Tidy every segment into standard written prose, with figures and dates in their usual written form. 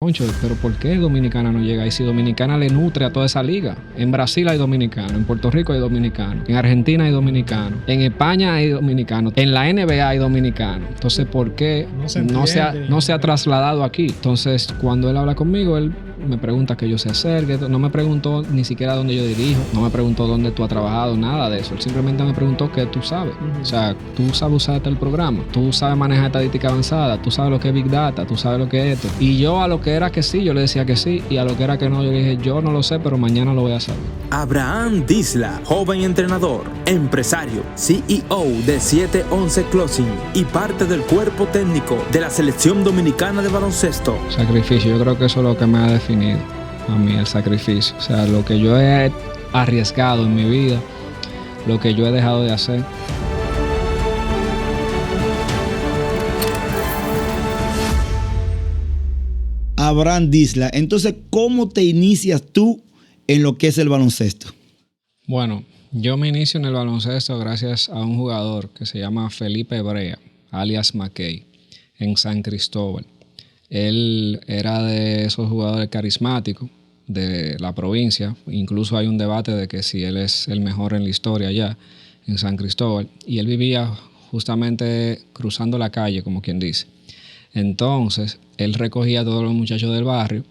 concho, pero ¿por qué Dominicana no llega? Y si Dominicana le nutre a toda esa liga. En Brasil hay dominicanos, en Puerto Rico hay dominicanos, en Argentina hay dominicanos, en España hay dominicanos, en la NBA hay dominicanos. Entonces, ¿por qué no se ha trasladado aquí? Entonces, cuando él habla conmigo, él me pregunta que yo sé hacer, que no me preguntó ni siquiera dónde yo dirijo, no me preguntó dónde tú has trabajado, nada de eso. Él simplemente me preguntó qué tú sabes. O sea, tú sabes usar el programa, tú sabes manejar estadística avanzada, tú sabes lo que es Big Data, tú sabes lo que es esto. Y yo a lo que era que sí, yo le decía que sí, y a lo que era que no, yo le dije, yo no lo sé, pero mañana lo voy a saber. Abraham Disla, joven entrenador, empresario, CEO de 711 Closing y parte del cuerpo técnico de la selección dominicana de baloncesto. Sacrificio, yo creo que eso es lo que me ha definido a mí, el sacrificio. O sea, lo que yo he arriesgado en mi vida, lo que yo he dejado de hacer. Abraham Disla, entonces, ¿cómo te inicias tú en lo que es el baloncesto? Bueno, yo me inicio en el baloncesto gracias a un jugador que se llama Felipe Brea, alias McKay, en San Cristóbal. Él era de esos jugadores carismáticos de la provincia. Incluso hay un debate de que si él es el mejor en la historia allá en San Cristóbal. Y él vivía justamente cruzando la calle, como quien dice. Entonces, él recogía a todos los muchachos del barrio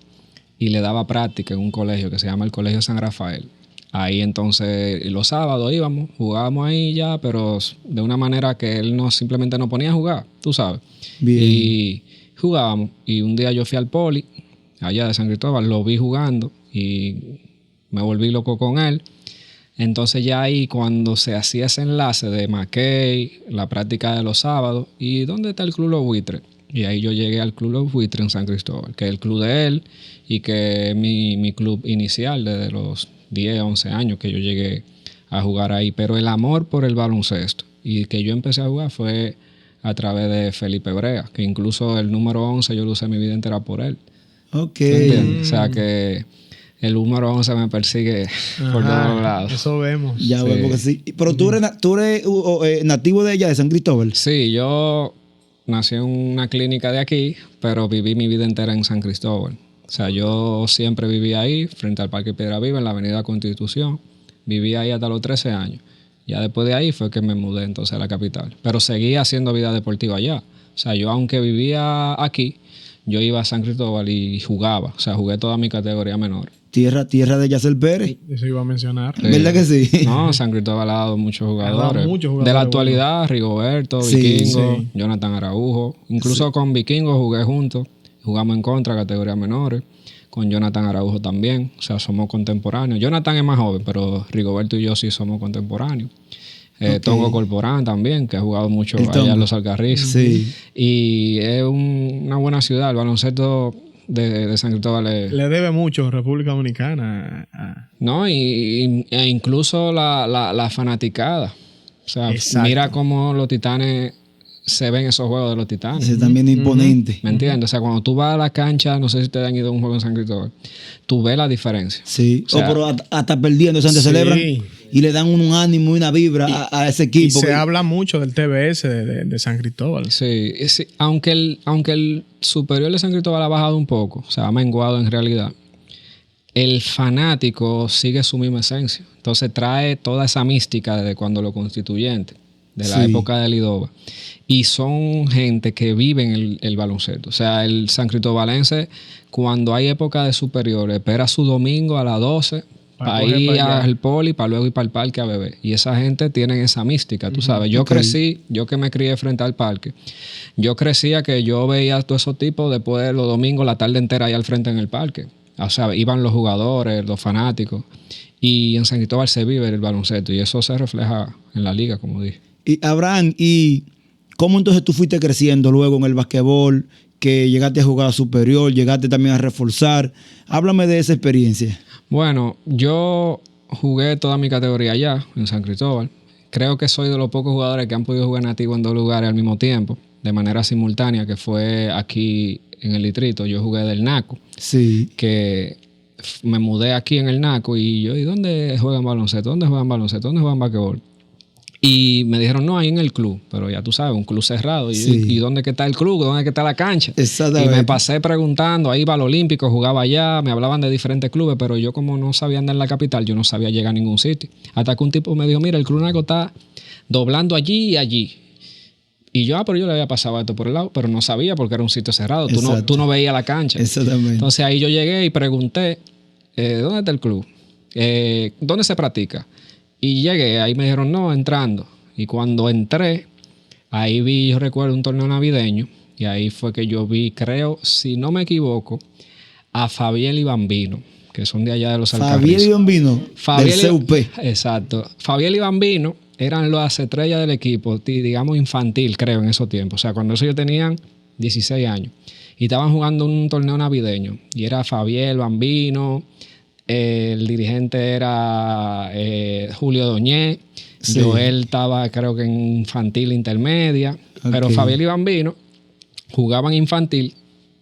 y le daba práctica en un colegio que se llama el Colegio San Rafael. Ahí entonces los sábados íbamos, jugábamos ahí ya, pero de una manera que él no simplemente nos ponía a jugar, tú sabes. Bien. Y jugábamos. Y un día yo fui al poli, allá de San Cristóbal, lo vi jugando y me volví loco con él. Entonces ya ahí cuando se hacía ese enlace de McKay, la práctica de los sábados, ¿y dónde está el Club Los Buitres? Y ahí yo llegué al Club Los Buitres en San Cristóbal, que es el club de él y que es mi club inicial desde los 10, 11 años que yo llegué a jugar ahí. Pero el amor por el baloncesto y que yo empecé a jugar fue a través de Felipe Brea, que incluso el número 11 yo lo usé mi vida entera por él. Ok. ¿Entiendes? O sea que el número 11 me persigue por todos lados. Eso vemos. Ya Sí. vemos que sí. Pero tú eres nativo de allá, de San Cristóbal. Sí, yo nací en una clínica de aquí, pero viví mi vida entera en San Cristóbal. O sea, yo siempre viví ahí, frente al Parque Piedra Viva, en la Avenida Constitución. Viví ahí hasta los 13 años. Ya después de ahí fue que me mudé entonces a la capital. Pero seguí haciendo vida deportiva allá. O sea, yo aunque vivía aquí, yo iba a San Cristóbal y jugaba. O sea, jugué toda mi categoría menor. Tierra de Yacel Pérez. Eso iba a mencionar. Sí. ¿Verdad que sí? No, San Cristóbal ha dado muchos jugadores. muchos jugadores De la actualidad, Rigoberto, Sí, Vikingo, sí. Jonathan Araujo. Incluso con Vikingo jugué juntos. Jugamos en contra, categorías menores. Con Jonathan Araujo también. O sea, somos contemporáneos. Jonathan es más joven, pero Rigoberto y yo sí somos contemporáneos. Ok. Tongo Corporán también, que ha jugado mucho El allá Tongo. en Los Alcarrizos. Sí. Y es una buena ciudad. El baloncesto de San Cristóbal es... Le debe mucho República Dominicana. No, e incluso la fanaticada. O sea, Exacto. mira cómo los Titanes se ven esos juegos de los Titanes. Ese también es imponente. ¿Me entiendes? O sea, cuando tú vas a la cancha, no sé si ustedes han ido a un juego en San Cristóbal, tú ves la diferencia. Sí. O sea, pero hasta perdiendo, o sea, Sí. celebran y le dan un ánimo y una vibra a ese Y equipo. se habla mucho del TBS de San Cristóbal. Sí, aunque el superior de San Cristóbal ha bajado un poco, o sea, ha menguado en realidad, el fanático sigue su misma esencia. Entonces trae toda esa mística de cuando los constituyentes, de la Sí. época de Lidova. Y son gente que viven el baloncesto. O sea, el san cristobalense, cuando hay época de superior, espera su domingo a las 12 para coger ir para allá. al poli, para luego ir para el parque a beber. Y esa gente tiene esa mística, tú sabes. Yo Ok. crecí, yo que me crié frente al parque, yo crecía que yo veía a todos esos tipos después de los domingos, la tarde entera ahí al frente en el parque. O sea, iban los jugadores, los fanáticos. Y en San Cristóbal se vive el baloncesto. Y eso se refleja en la liga, como dije. Y Abraham, ¿y cómo entonces tú fuiste creciendo luego en el basquetbol? Que llegaste a jugar a superior, llegaste también a reforzar. Háblame de esa experiencia. Bueno, yo jugué toda mi categoría allá, en San Cristóbal. Creo que soy de los pocos jugadores que han podido jugar nativo en dos lugares al mismo tiempo, de manera simultánea, que fue aquí en el distrito. Yo jugué del NACO, Sí. que me mudé aquí en el NACO y yo, ¿y dónde juegan baloncesto? ¿Dónde juegan baloncesto? ¿Dónde juegan basquetbol? Y me dijeron, no, ahí en el club. Pero ya tú sabes, un club cerrado. ¿Y dónde que está el club? ¿Dónde que está la cancha? Exactamente. Y me pasé preguntando, ahí iba al Olímpico, jugaba allá, me hablaban de diferentes clubes, pero yo como no sabía andar en la capital, yo no sabía llegar a ningún sitio. Hasta que un tipo me dijo, mira, el Club Naco está doblando allí y allí. Y yo, pero yo le había pasado esto por el lado, pero no sabía porque era un sitio cerrado. Tú no veías la cancha. Exactamente. Entonces ahí yo llegué y pregunté, ¿dónde está el club? ¿Dónde se practica? Y llegué, ahí me dijeron, no, entrando. Y cuando entré, ahí vi, yo recuerdo, un torneo navideño. Y ahí fue que yo vi, creo, si no me equivoco, a Fabiel y Bambino, que son de allá de los Alcarrizos. Fabiel y Bambino, del CUP. Exacto. Fabiel y Bambino eran las estrellas del equipo, digamos infantil, creo, en esos tiempos. O sea, cuando ellos tenían 16 años. Y estaban jugando un torneo navideño. Y era Fabiel, Bambino, el dirigente era Julio Doñé. Sí. Joel estaba, creo que en infantil intermedia. Okay. Pero Fabiel y Bambino jugaban infantil.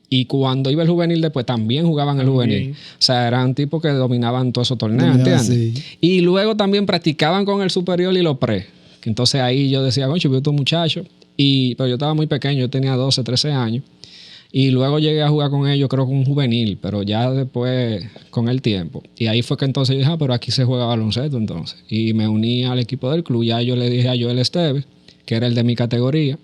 Y cuando iba el juvenil después también jugaban el juvenil. O sea, eran tipos que dominaban todos esos torneos, ¿entiendes? Sí. Y luego también practicaban con el superior y los pre. Entonces ahí yo decía, concho, vi a estos muchachos. Pero yo estaba muy pequeño, yo tenía 12, 13 años. Y luego llegué a jugar con ellos, creo que un juvenil, pero ya después con el tiempo. Y ahí fue que entonces yo dije, pero aquí se juega baloncesto entonces. Y me uní al equipo del club. Ya yo le dije a Joel Esteves, que era el de mi categoría.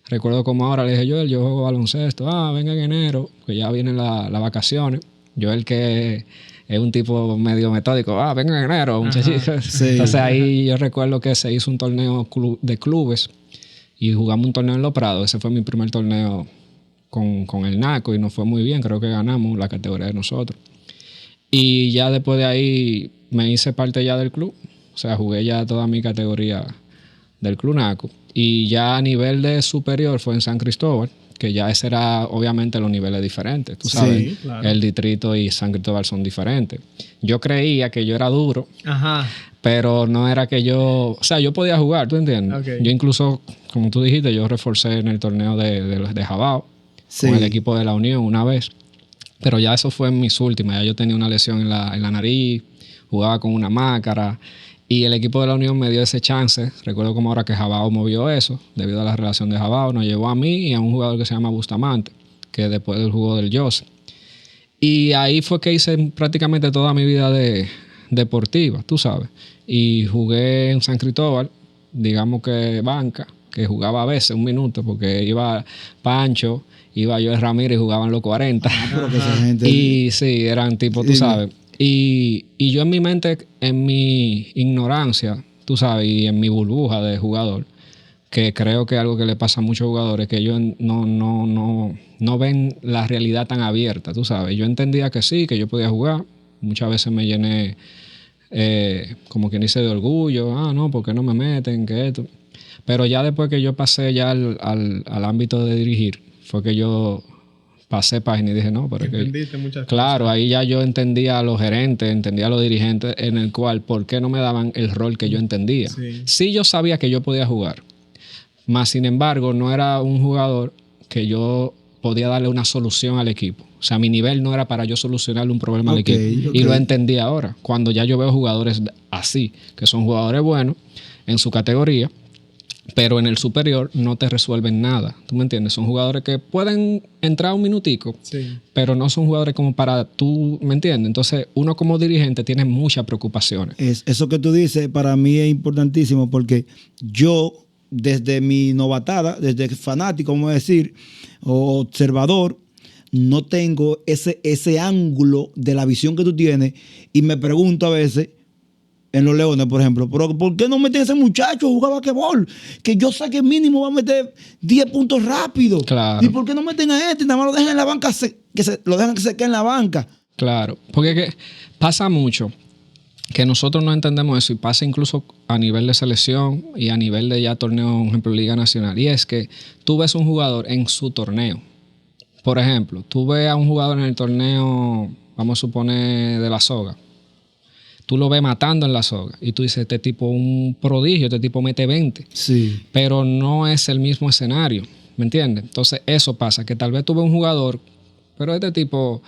Recuerdo como ahora le dije, Joel, yo juego baloncesto. Venga en enero, que ya vienen las vacaciones. Joel, que es un tipo medio metódico. Venga en enero, muchachitos. Sí. Entonces ahí yo recuerdo que se hizo un torneo de clubes y jugamos un torneo en Los Prados. Ese fue mi primer torneo con el Naco y nos fue muy bien. Creo que ganamos la categoría de nosotros. Y ya después de ahí me hice parte ya del club. O sea, jugué ya toda mi categoría del Club Naco. Y ya a nivel de superior fue en San Cristóbal, que ya ese era obviamente los niveles diferentes. Tú sabes, sí, claro. El distrito y San Cristóbal son diferentes. Yo creía que yo era duro, pero no era que yo... O sea, yo podía jugar, ¿tú entiendes? Okay. Yo incluso, como tú dijiste, yo reforcé en el torneo de Jabao, con el equipo de la Unión una vez. Pero ya eso fue en mis últimas. Ya yo tenía una lesión en la nariz, jugaba con una máscara. Y el equipo de la Unión me dio ese chance. Recuerdo como ahora que Jabao movió eso, debido a la relación de Jabao. Nos llevó a mí y a un jugador que se llama Bustamante, que después del juego del Jose. Y ahí fue que hice prácticamente toda mi vida deportiva, tú sabes. Y jugué en San Cristóbal, digamos que banca, que jugaba a veces un minuto, porque iba Pancho, iba Joel Ramírez y jugaban los 40. Y sí, eran tipo, tú sabes. Y yo en mi mente, en mi ignorancia, tú sabes, y en mi burbuja de jugador, que creo que es algo que le pasa a muchos jugadores, que ellos no ven la realidad tan abierta, tú sabes. Yo entendía que sí, que yo podía jugar. Muchas veces me llené, como quien dice, de orgullo. No, ¿por qué no me meten? Que esto. Pero ya después que yo pasé ya al ámbito de dirigir, fue que yo pasé página y dije, no, pero entendiste muchas claro, cosas. Ahí ya yo entendía a los gerentes, entendía a los dirigentes, en el cual, ¿por qué no me daban el rol que yo entendía? Sí, yo sabía que yo podía jugar, mas sin embargo, no era un jugador que yo podía darle una solución al equipo. O sea, mi nivel no era para yo solucionarle un problema al equipo. Y lo entendí ahora, cuando ya yo veo jugadores así, que son jugadores buenos en su categoría, pero en el superior no te resuelven nada. ¿Tú me entiendes? Son jugadores que pueden entrar un minutico, pero no son jugadores como para tú, ¿me entiendes? Entonces, uno como dirigente tiene muchas preocupaciones. Eso que tú dices para mí es importantísimo porque yo, desde mi novatada, desde fanático, vamos a decir, o observador, no tengo ese ángulo de la visión que tú tienes y me pregunto a veces, en los Leones, por ejemplo, pero ¿por qué no meten a ese muchacho a jugar basquetbol? Que yo sé que mínimo va a meter 10 puntos rápido. Claro. ¿Y por qué no meten a este? Nada más lo dejan en la banca, lo dejan que se quede en la banca. Claro, porque pasa mucho que nosotros no entendemos eso y pasa incluso a nivel de selección y a nivel de ya torneo, por ejemplo, Liga Nacional. Y es que tú ves un jugador en su torneo. Por ejemplo, tú ves a un jugador en el torneo, vamos a suponer, de la soga. Tú lo ves matando en la soga y tú dices, este tipo es un prodigio, este tipo mete 20. Sí. Pero no es el mismo escenario, ¿me entiendes? Entonces eso pasa, que tal vez tú ves un jugador, pero este tipo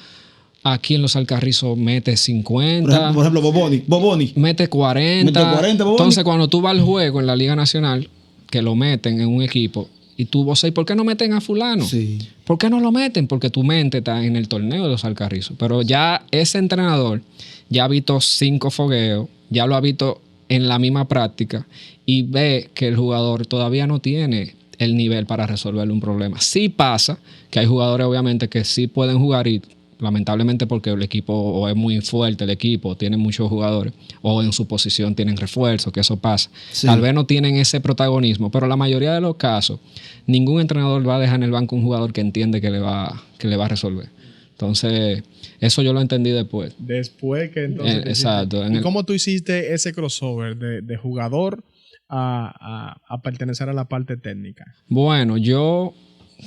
aquí en los Alcarrizos mete 50. Por ejemplo, Boboni. Mete 40. Mete 40, Boboni. Entonces, cuando tú vas al juego en la Liga Nacional, que lo meten en un equipo, y tú vos sabes, ¿por qué no meten a fulano? Sí. ¿Por qué no lo meten? Porque tu mente está en el torneo de los Alcarrizos. Pero ya ese entrenador ya ha visto 5 fogueos, ya lo ha visto en la misma práctica y ve que el jugador todavía no tiene el nivel para resolverle un problema. Sí pasa que hay jugadores obviamente que sí pueden jugar y lamentablemente porque el equipo o es muy fuerte, el equipo tiene muchos jugadores o en su posición tienen refuerzos, que eso pasa. Sí. Tal vez no tienen ese protagonismo, pero la mayoría de los casos ningún entrenador va a dejar en el banco un jugador que entiende que le va a resolver. Entonces, eso yo lo entendí después. Después que entonces... Exacto. ¿Y cómo tú hiciste ese crossover de jugador a pertenecer a la parte técnica? Bueno, yo,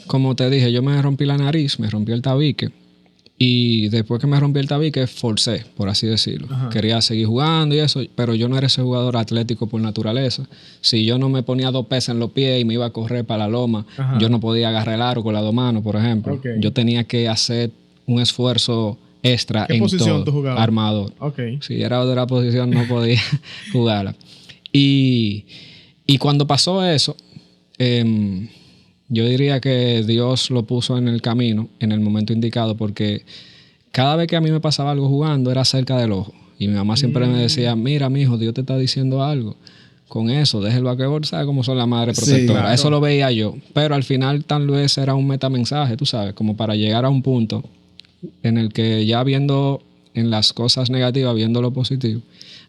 como te dije, yo me rompí la nariz, me rompí el tabique. Y después que me rompí el tabique, forcé, por así decirlo. Ajá. Quería seguir jugando y eso, pero yo no era ese jugador atlético por naturaleza. Si yo no me ponía 2 pesas en los pies y me iba a correr para la loma, ajá, yo no podía agarrar el aro con las 2 manos, por ejemplo. Okay. Yo tenía que hacer un esfuerzo extra. ¿Qué posición tú jugabas? Armador. Okay. Si era otra posición, no podía jugarla. Y cuando pasó eso, yo diría que Dios lo puso en el camino, en el momento indicado, porque cada vez que a mí me pasaba algo jugando era cerca del ojo. Y mi mamá siempre me decía, mira, mijo, Dios te está diciendo algo. Con eso, deja el basquetbol, ¿sabes cómo son las madres protectoras? Sí, claro. Eso lo veía yo. Pero al final tal vez era un metamensaje, tú sabes, como para llegar a un punto en el que ya viendo en las cosas negativas, viendo lo positivo,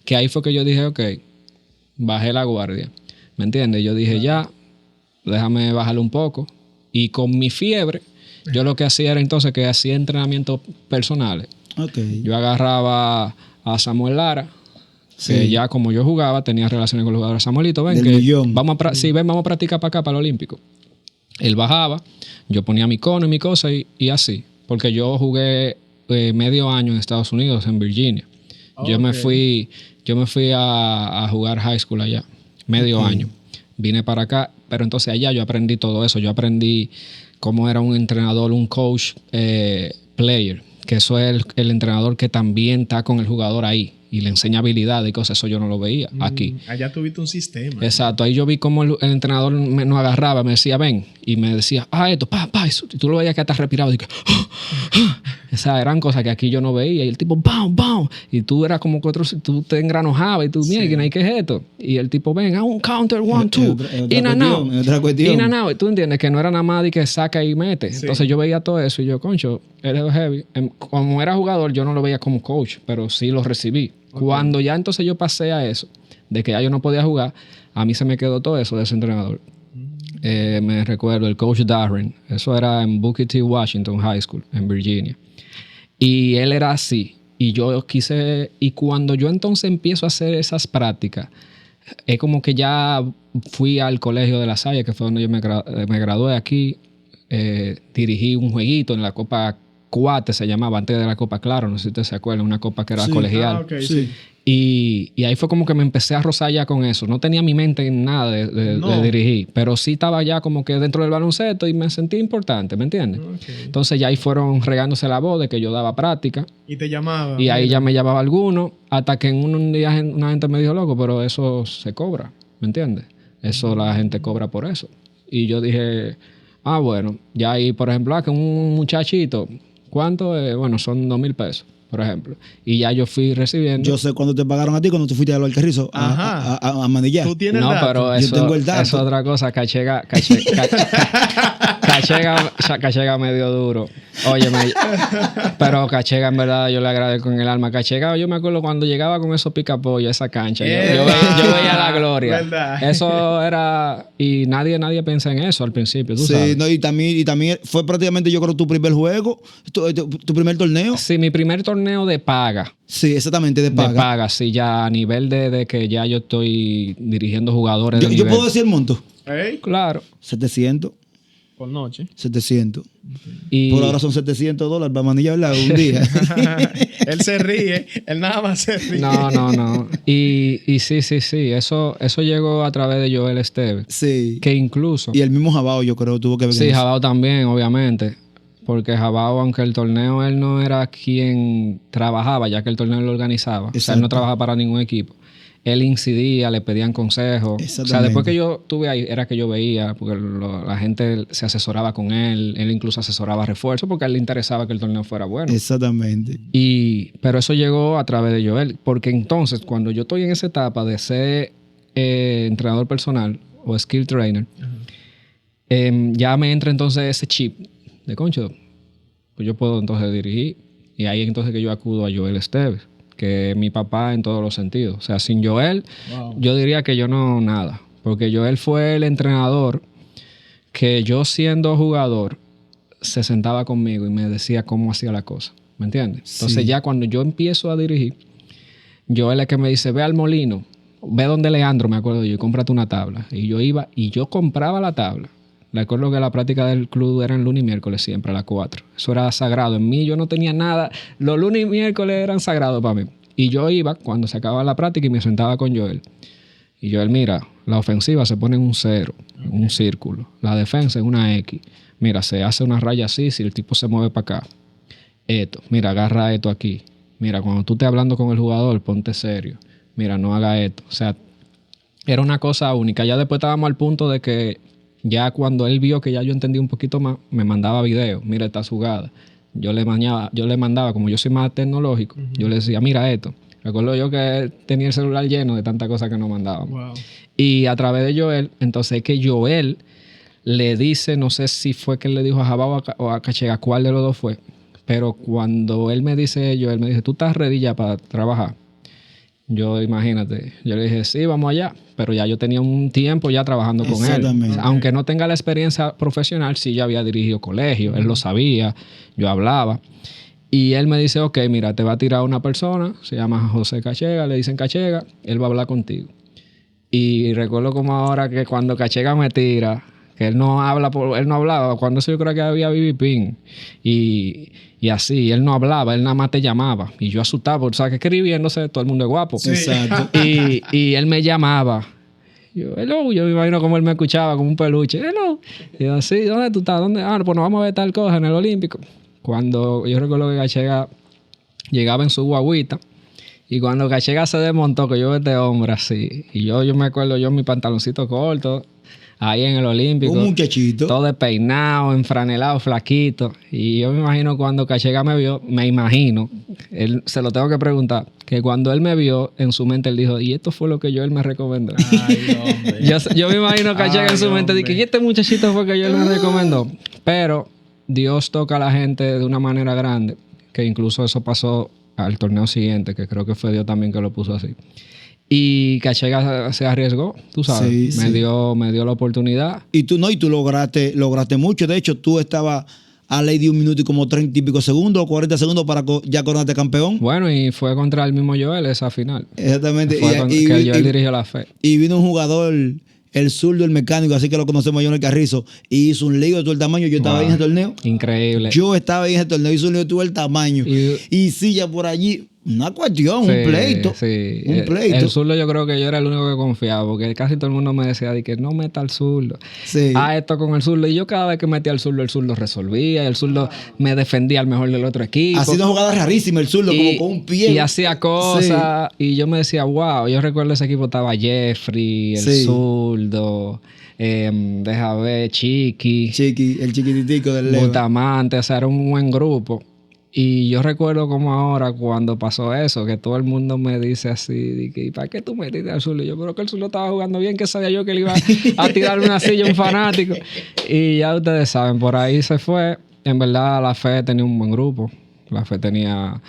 que ahí fue que yo dije, ok, bajé la guardia. ¿Me entiendes? Yo dije, ya, déjame bajarle un poco. Y con mi fiebre, yo lo que hacía era entonces que hacía entrenamientos personales. Okay. Yo agarraba a Samuel Lara, sí, que ya como yo jugaba, tenía relaciones con los jugadores. Samuelito, ven, vamos a practicar para acá, para el Olímpico. Él bajaba, yo ponía mi cono y mi cosa y así. Porque yo jugué medio año en Estados Unidos, en Virginia. Okay. Yo me fui a jugar high school allá, medio año. Vine para acá, pero entonces allá yo aprendí todo eso. Yo aprendí cómo era un entrenador, un coach player, que eso es el entrenador que también está con el jugador ahí y le enseña habilidades y cosas. Eso yo no lo veía aquí. Allá tuviste un sistema. Exacto. Ahí yo vi cómo el entrenador nos agarraba, me decía, ven, y me decía, esto, y tú lo veías que hasta respiraba. Y que, o sea, eran cosas que aquí yo no veía. Y el tipo, ¡bam! Y tú eras como que tú te engranojabas y tú, mira, sí, ¿qué es esto? Y el tipo, ven, un counter, 1, 2, in and out. In and out. Tú entiendes que no era nada más de que saca y mete. Sí. Entonces yo veía todo eso y yo, concho, eres heavy. Como era jugador, yo no lo veía como coach, pero sí lo recibí. Okay. Cuando ya entonces yo pasé a eso, de que ya yo no podía jugar, a mí se me quedó todo eso de ese entrenador. Me recuerdo, el coach Darren, eso era en Booker T. Washington High School, en Virginia. Y él era así. Y yo quise, y cuando yo entonces empiezo a hacer esas prácticas, es como que ya fui al colegio de La Salle, que fue donde yo me gradué aquí. Dirigí un jueguito en la Copa Cuate, se llamaba, antes de la Copa Claro, no sé si ustedes se acuerdan, una copa que era sí, colegial. Okay, sí. Y ahí fue como que me empecé a rozar ya con eso. No tenía mi mente en nada de dirigir, pero sí estaba ya como que dentro del baloncesto y me sentí importante, ¿me entiendes? Okay. Entonces ya ahí fueron regándose la voz de que yo daba práctica. Y te llamaba. Y ahí ya me llamaba alguno, hasta que en un día una gente me dijo, loco, pero eso se cobra, ¿me entiendes? Eso la gente cobra por eso. Y yo dije, bueno, ya ahí, por ejemplo, que un muchachito, ¿cuánto? Bueno, son $2,000, por ejemplo. Y ya yo fui recibiendo. Yo sé cuándo te pagaron a ti cuando tú fuiste a los Alcarrizos a manillar. ¿Tú tienes no, dato? Pero eso, yo tengo el dato. Eso es otra cosa. Cachega medio duro. Óyeme, pero Cachega en verdad yo le agradezco en el alma. Cachega, yo me acuerdo cuando llegaba con esos picapollos a esa cancha. Yo veía la gloria. ¿Verdad? Eso era... Y nadie piensa en eso al principio, tú sabes. No, y también fue prácticamente, yo creo, tu primer juego, tu primer torneo. Sí, mi primer torneo de paga. Sí, exactamente, de paga. De paga, sí, ya a nivel de que ya yo estoy dirigiendo jugadores de nivel. ¿Yo puedo decir el monto? Claro. 700. Por noche. 700. Y por ahora son $700 para manillar un día. Él se ríe. Él nada más se ríe. No. Y sí. Eso llegó a través de Joel Esteves. Sí. Que incluso... Y el mismo Jabao, yo creo, tuvo que ver. Sí, Jabao también, obviamente. porque Jabao, aunque el torneo él no era quien trabajaba, ya que el torneo lo organizaba, o sea, él no trabajaba para ningún equipo. Él incidía, le pedían consejos. O sea, después que yo estuve ahí, era que yo veía, porque la gente se asesoraba con él incluso asesoraba refuerzos, porque a él le interesaba que el torneo fuera bueno. Exactamente. Pero eso llegó a través de Joel, porque entonces, cuando yo estoy en esa etapa de ser entrenador personal o skill trainer, ya me entra entonces ese chip de concho, pues yo puedo entonces dirigir, y ahí entonces que yo acudo a Joel Esteves, que es mi papá en todos los sentidos. O sea, sin Joel, yo diría que yo no nada. Porque Joel fue el entrenador que yo siendo jugador se sentaba conmigo y me decía cómo hacía la cosa. ¿Me entiendes? Entonces ya cuando yo empiezo a dirigir, Joel es que me dice, ve al molino, ve donde Leandro, me acuerdo yo, y cómprate una tabla. Y yo iba y yo compraba la tabla. Recuerdo que la práctica del club eran lunes y miércoles siempre a las 4. Eso era sagrado. En mí yo no tenía nada. Los lunes y miércoles eran sagrados para mí. Y yo iba cuando se acababa la práctica y me sentaba con Joel. Y Joel, mira, la ofensiva se pone en un 0, en un círculo. La defensa en una X. Mira, se hace una raya así si el tipo se mueve para acá. Esto, mira, agarra esto aquí. Mira, cuando tú estés hablando con el jugador, ponte serio. Mira, no haga esto. O sea, era una cosa única. Ya después estábamos al punto de que ya cuando él vio que ya yo entendí un poquito más, me mandaba videos. Mira esta jugada. Yo le mandaba, como yo soy más tecnológico, yo le decía, mira esto. Recuerdo yo que él tenía el celular lleno de tantas cosas que nos mandábamos. Wow. Y a través de Joel, entonces es que Joel le dice, no sé si fue que él le dijo a Jabao o a Cachega, cuál de los dos fue, pero cuando él me dice, Joel me dice, ¿tú estás ready ya para trabajar? Yo, imagínate, yo le dije, sí, vamos allá. Pero ya yo tenía un tiempo ya trabajando con él. Aunque no tenga la experiencia profesional, sí ya había dirigido colegio. Él lo sabía, yo hablaba. Y él me dice, ok, mira, te va a tirar una persona, se llama José Cachega, le dicen Cachega, él va a hablar contigo. Y recuerdo como ahora que cuando Cachega me tira, que él no hablaba, cuando eso yo creo que había BB y así, él no hablaba, él nada más te llamaba. Y yo asustaba, porque sabes que escribiéndose todo el mundo es guapo. Sí. Exacto. Y él me llamaba. Yo, hello, yo me imagino como él me escuchaba, como un peluche. Hello. Y yo, sí, ¿dónde tú estás? ¿Dónde? Ah, pues nos vamos a ver tal cosa en el Olímpico. Cuando yo recuerdo que Cachega llegaba en su guaguita, y cuando Cachega se desmontó, que yo veo este hombre así, y yo me acuerdo yo en mi pantaloncito corto, ahí en el Olímpico. Un muchachito. Todo despeinado, enfranelado, flaquito. Y yo me imagino cuando Cachega me vio, él se lo tengo que preguntar, que cuando él me vio, en su mente él dijo, y esto fue lo que Joel me recomendó. Ay, hombre. yo me imagino Cachega en su mente, dije, y este muchachito fue que Joel me recomendó. Pero Dios toca a la gente de una manera grande, que incluso eso pasó al torneo siguiente, que creo que fue Dios también que lo puso así. Y Cachega se arriesgó, tú sabes. Sí, me dio la oportunidad. Y tú lograste mucho. De hecho, tú estabas a ley de 1 minuto y como 30 y pico segundos o 40 segundos para ya coronarte campeón. Bueno, y fue contra el mismo Joel esa final. Exactamente. Que Joel dirigió la fe. Y vino un jugador, el zurdo, el mecánico, así que lo conocemos, Johnny Carrizo, y hizo un lío de todo el tamaño. Yo estaba ahí en ese torneo. Increíble. Yo estaba ahí en ese torneo, hizo un lío de todo el tamaño. Y sí, ya por allí, una cuestión, sí, un pleito. Sí. Un pleito. El zurdo yo creo que yo era el único que confiaba, porque casi todo el mundo me decía de que no meta al zurdo. Sí. Esto con el zurdo. Y yo cada vez que metía al zurdo, el zurdo resolvía, y el zurdo me defendía al mejor del otro equipo. Hacía una jugada rarísima el zurdo, como con un pie. Y hacía cosas. Sí. Y yo me decía, wow. Yo recuerdo ese equipo estaba Jeffrey, el zurdo, deja ver, Chiqui, el chiquititico del Leo. Bustamante, o sea, era un buen grupo. Y yo recuerdo como ahora cuando pasó eso, que todo el mundo me dice así, ¿y para qué tú metiste al zurdo? Yo creo que el zurdo estaba jugando bien, que sabía yo que le iba a tirar una silla a un fanático. Y ya ustedes saben, por ahí se fue. En verdad la fe tenía un buen grupo. La fe tenía...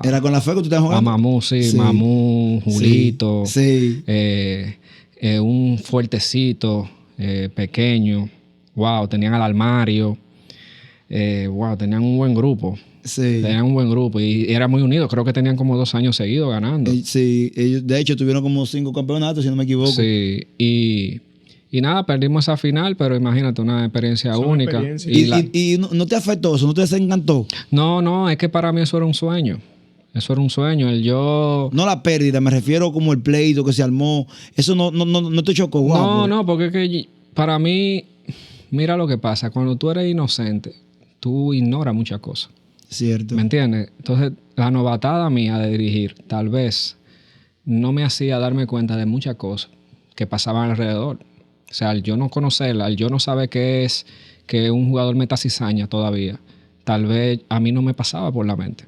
¿Era con la fe que tú estabas jugando? A Mamú, sí. Mamú, Julito. Sí. Un fuertecito, pequeño. Wow, tenían al armario. Tenían un buen grupo. Sí. Tenían un buen grupo y era muy unido. Creo que tenían como 2 años seguidos ganando. Sí, ellos de hecho tuvieron como 5 campeonatos, si no me equivoco. Sí, y nada, perdimos esa final, pero imagínate, una experiencia única. ¿Y no te afectó eso? ¿No te desencantó? No, es que para mí eso era un sueño. Eso era un sueño. No la pérdida, me refiero como el pleito que se armó. Eso no te chocó, guapo. No, porque es que para mí, mira lo que pasa. Cuando tú eres inocente, tú ignoras muchas cosas. Cierto. ¿Me entiendes? Entonces, la novatada mía de dirigir tal vez no me hacía darme cuenta de muchas cosas que pasaban alrededor. O sea, al yo no conocerla, al yo no saber qué es que un jugador meta cizaña todavía, tal vez a mí no me pasaba por la mente.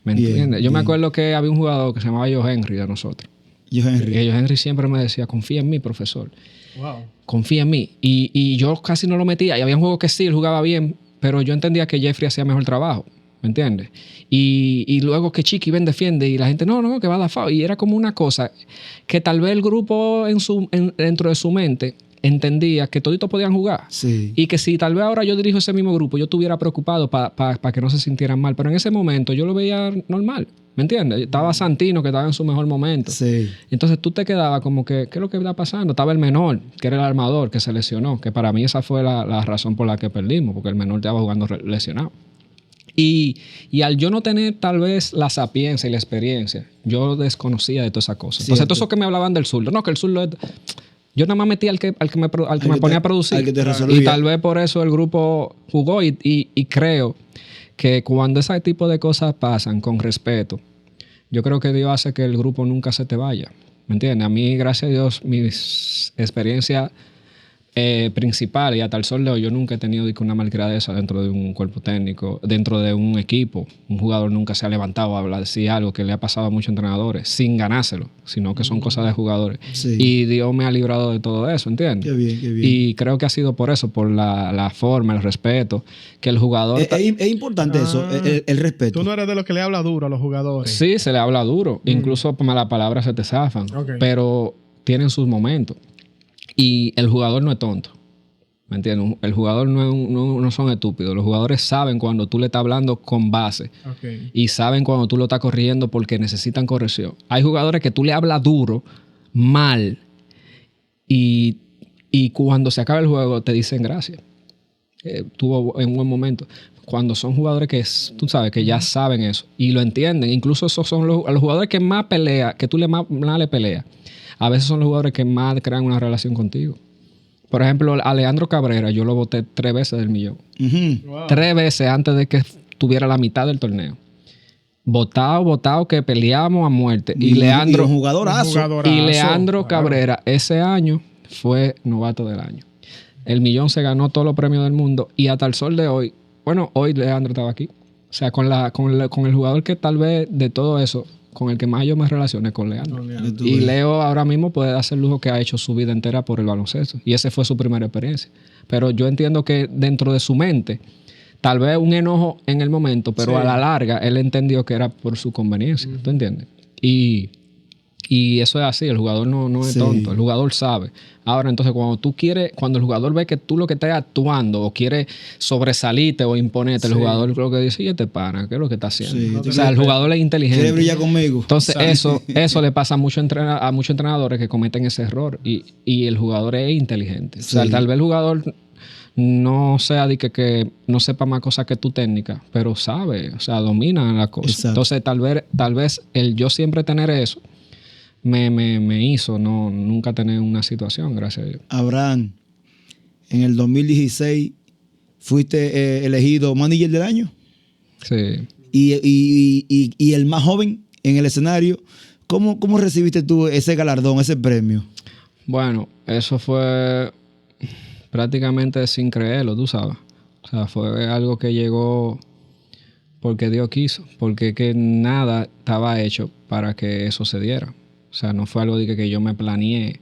¿Me entiendes? Yo me acuerdo que había un jugador que se llamaba Joe Henry de nosotros. Joe Henry siempre me decía, confía en mí, profesor. Wow. Confía en mí. Y yo casi no lo metía. Y había un juego que sí, él jugaba bien, pero yo entendía que Jeffrey hacía mejor trabajo. ¿Me entiendes? Y luego que Chiqui ven defiende y la gente, no, que va a dar foul. Y era como una cosa que tal vez el grupo dentro de su mente entendía que toditos podían jugar. Sí. Y que si tal vez ahora yo dirijo ese mismo grupo, yo estuviera preocupado para que no se sintieran mal. Pero en ese momento yo lo veía normal. ¿Me entiendes? Estaba Santino, que estaba en su mejor momento. Sí. Entonces tú te quedabas como que, ¿qué es lo que está pasando? Estaba el menor, que era el armador, que se lesionó. Que para mí esa fue la razón por la que perdimos, porque el menor estaba jugando lesionado. Y al yo no tener tal vez la sapiencia y la experiencia, yo desconocía de todas esas cosas. Entonces, todo eso que me hablaban del zurdo, no, que el zurdo es... Yo nada más metí al que me ponía a producir. Al que te resolvía. Y tal vez por eso el grupo jugó y creo que cuando ese tipo de cosas pasan con respeto, yo creo que Dios hace que el grupo nunca se te vaya. ¿Me entiendes? A mí, gracias a Dios, mis experiencias principales y hasta el sol de hoy, yo nunca he tenido una malcriadeza dentro de un cuerpo técnico, dentro de un equipo. Un jugador nunca se ha levantado a decir algo que le ha pasado a muchos entrenadores sin ganárselo, sino que son cosas de jugadores. Sí. Y Dios me ha librado de todo eso, ¿entiendes? Qué bien, qué bien. Y creo que ha sido por eso, por la forma, el respeto, que el jugador... Es importante eso, el respeto. Tú no eres de los que le habla duro a los jugadores. Sí, se le habla duro. Incluso malas palabras se te zafan. Okay. Pero tienen sus momentos. Y el jugador no es tonto. ¿Me entiendes? El jugador no son estúpidos. Los jugadores saben cuando tú le estás hablando con base. Okay. Y saben cuando tú lo estás corrigiendo porque necesitan corrección. Hay jugadores que tú le hablas duro, mal, y cuando se acaba el juego te dicen gracias. Tuvo en un buen momento. Cuando son jugadores que tú sabes que ya saben eso y lo entienden. Incluso esos son los jugadores que más pelea, que tú más le peleas. A veces son los jugadores que más crean una relación contigo. Por ejemplo, a Leandro Cabrera yo lo voté 3 veces del millón. Wow. 3 veces antes de que tuviera la mitad del torneo. Votado, que peleamos a muerte. Y Leandro, un jugadorazo. Y Leandro Cabrera ese año fue novato del año. El millón se ganó todos los premios del mundo y hasta el sol de hoy, bueno, hoy Leandro estaba aquí. O sea, con el jugador que tal vez de todo eso, con el que más yo me relacioné con Leandro. Y Leo ahora mismo puede hacer lujo que ha hecho su vida entera por el baloncesto. Y esa fue su primera experiencia. Pero yo entiendo que dentro de su mente, tal vez un enojo en el momento, pero sí, a la larga él entendió que era por su conveniencia. ¿Tú entiendes? Y eso es así, el jugador no es tonto, el jugador sabe. Ahora, entonces, cuando el jugador ve que tú lo que estás actuando o quiere sobresalirte o imponerte, el jugador lo que dice, y este pana, ¿qué es lo que está haciendo? O sea, el jugador es inteligente. Quiere brillar conmigo. Entonces, eso le pasa a muchos entrenadores que cometen ese error y el jugador es inteligente. Sí. O sea, tal vez el jugador no sea de que no sepa más cosas que tu técnica, pero sabe, o sea, domina la cosa. Exacto. Entonces, tal vez el yo siempre tener eso me hizo nunca tener una situación, gracias a Dios. Abraham, en el 2016 fuiste elegido manager del año. Sí. Y el más joven en el escenario. ¿Cómo recibiste tú ese galardón, ese premio? Bueno, eso fue prácticamente sin creerlo, tú sabes. O sea, fue algo que llegó porque Dios quiso, porque que nada estaba hecho para que eso se diera. O sea, no fue algo de que yo me planeé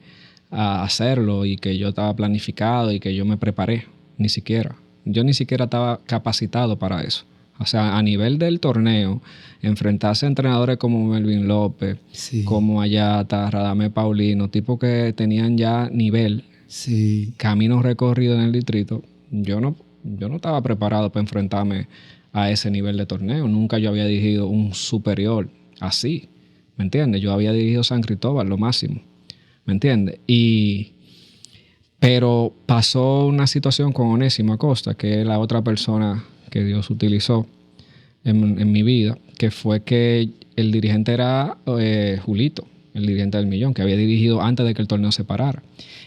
a hacerlo y que yo estaba planificado y que yo me preparé, ni siquiera. Yo ni siquiera estaba capacitado para eso. O sea, a nivel del torneo, enfrentarse a entrenadores como Melvin López, como Ayata, Radamés Paulino, tipos que tenían ya nivel, caminos recorridos en el distrito, yo no estaba preparado para enfrentarme a ese nivel de torneo. Nunca yo había dirigido un superior así. ¿Me entiendes? Yo había dirigido San Cristóbal, lo máximo. ¿Me entiendes? Pero pasó una situación con Onésimo Acosta, que es la otra persona que Dios utilizó en mi vida, que fue que el dirigente era Julito, el dirigente del millón, que había dirigido antes de que el torneo se parara.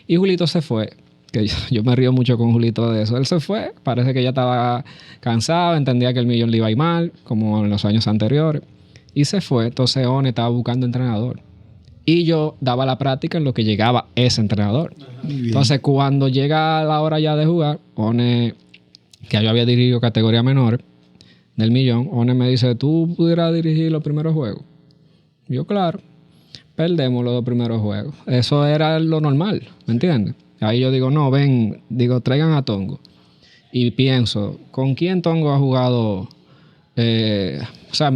Y Julito se fue que yo me río mucho con Julito de eso. Él se fue, parece que ya estaba cansado, entendía que el millón le iba a ir mal, como en los años anteriores, y se fue. Entonces One estaba buscando entrenador. Y yo daba la práctica en lo que llegaba ese entrenador. Entonces, cuando llega la hora ya de jugar, One, que yo había dirigido categoría menores del millón, One me dice, ¿tú pudieras dirigir los primeros juegos? Yo, claro. Perdemos los 2 primeros juegos. Eso era lo normal, ¿me entiendes? Ahí yo digo, no, ven, digo, traigan a Tongo. Y pienso, ¿con quién Tongo ha jugado? O sea,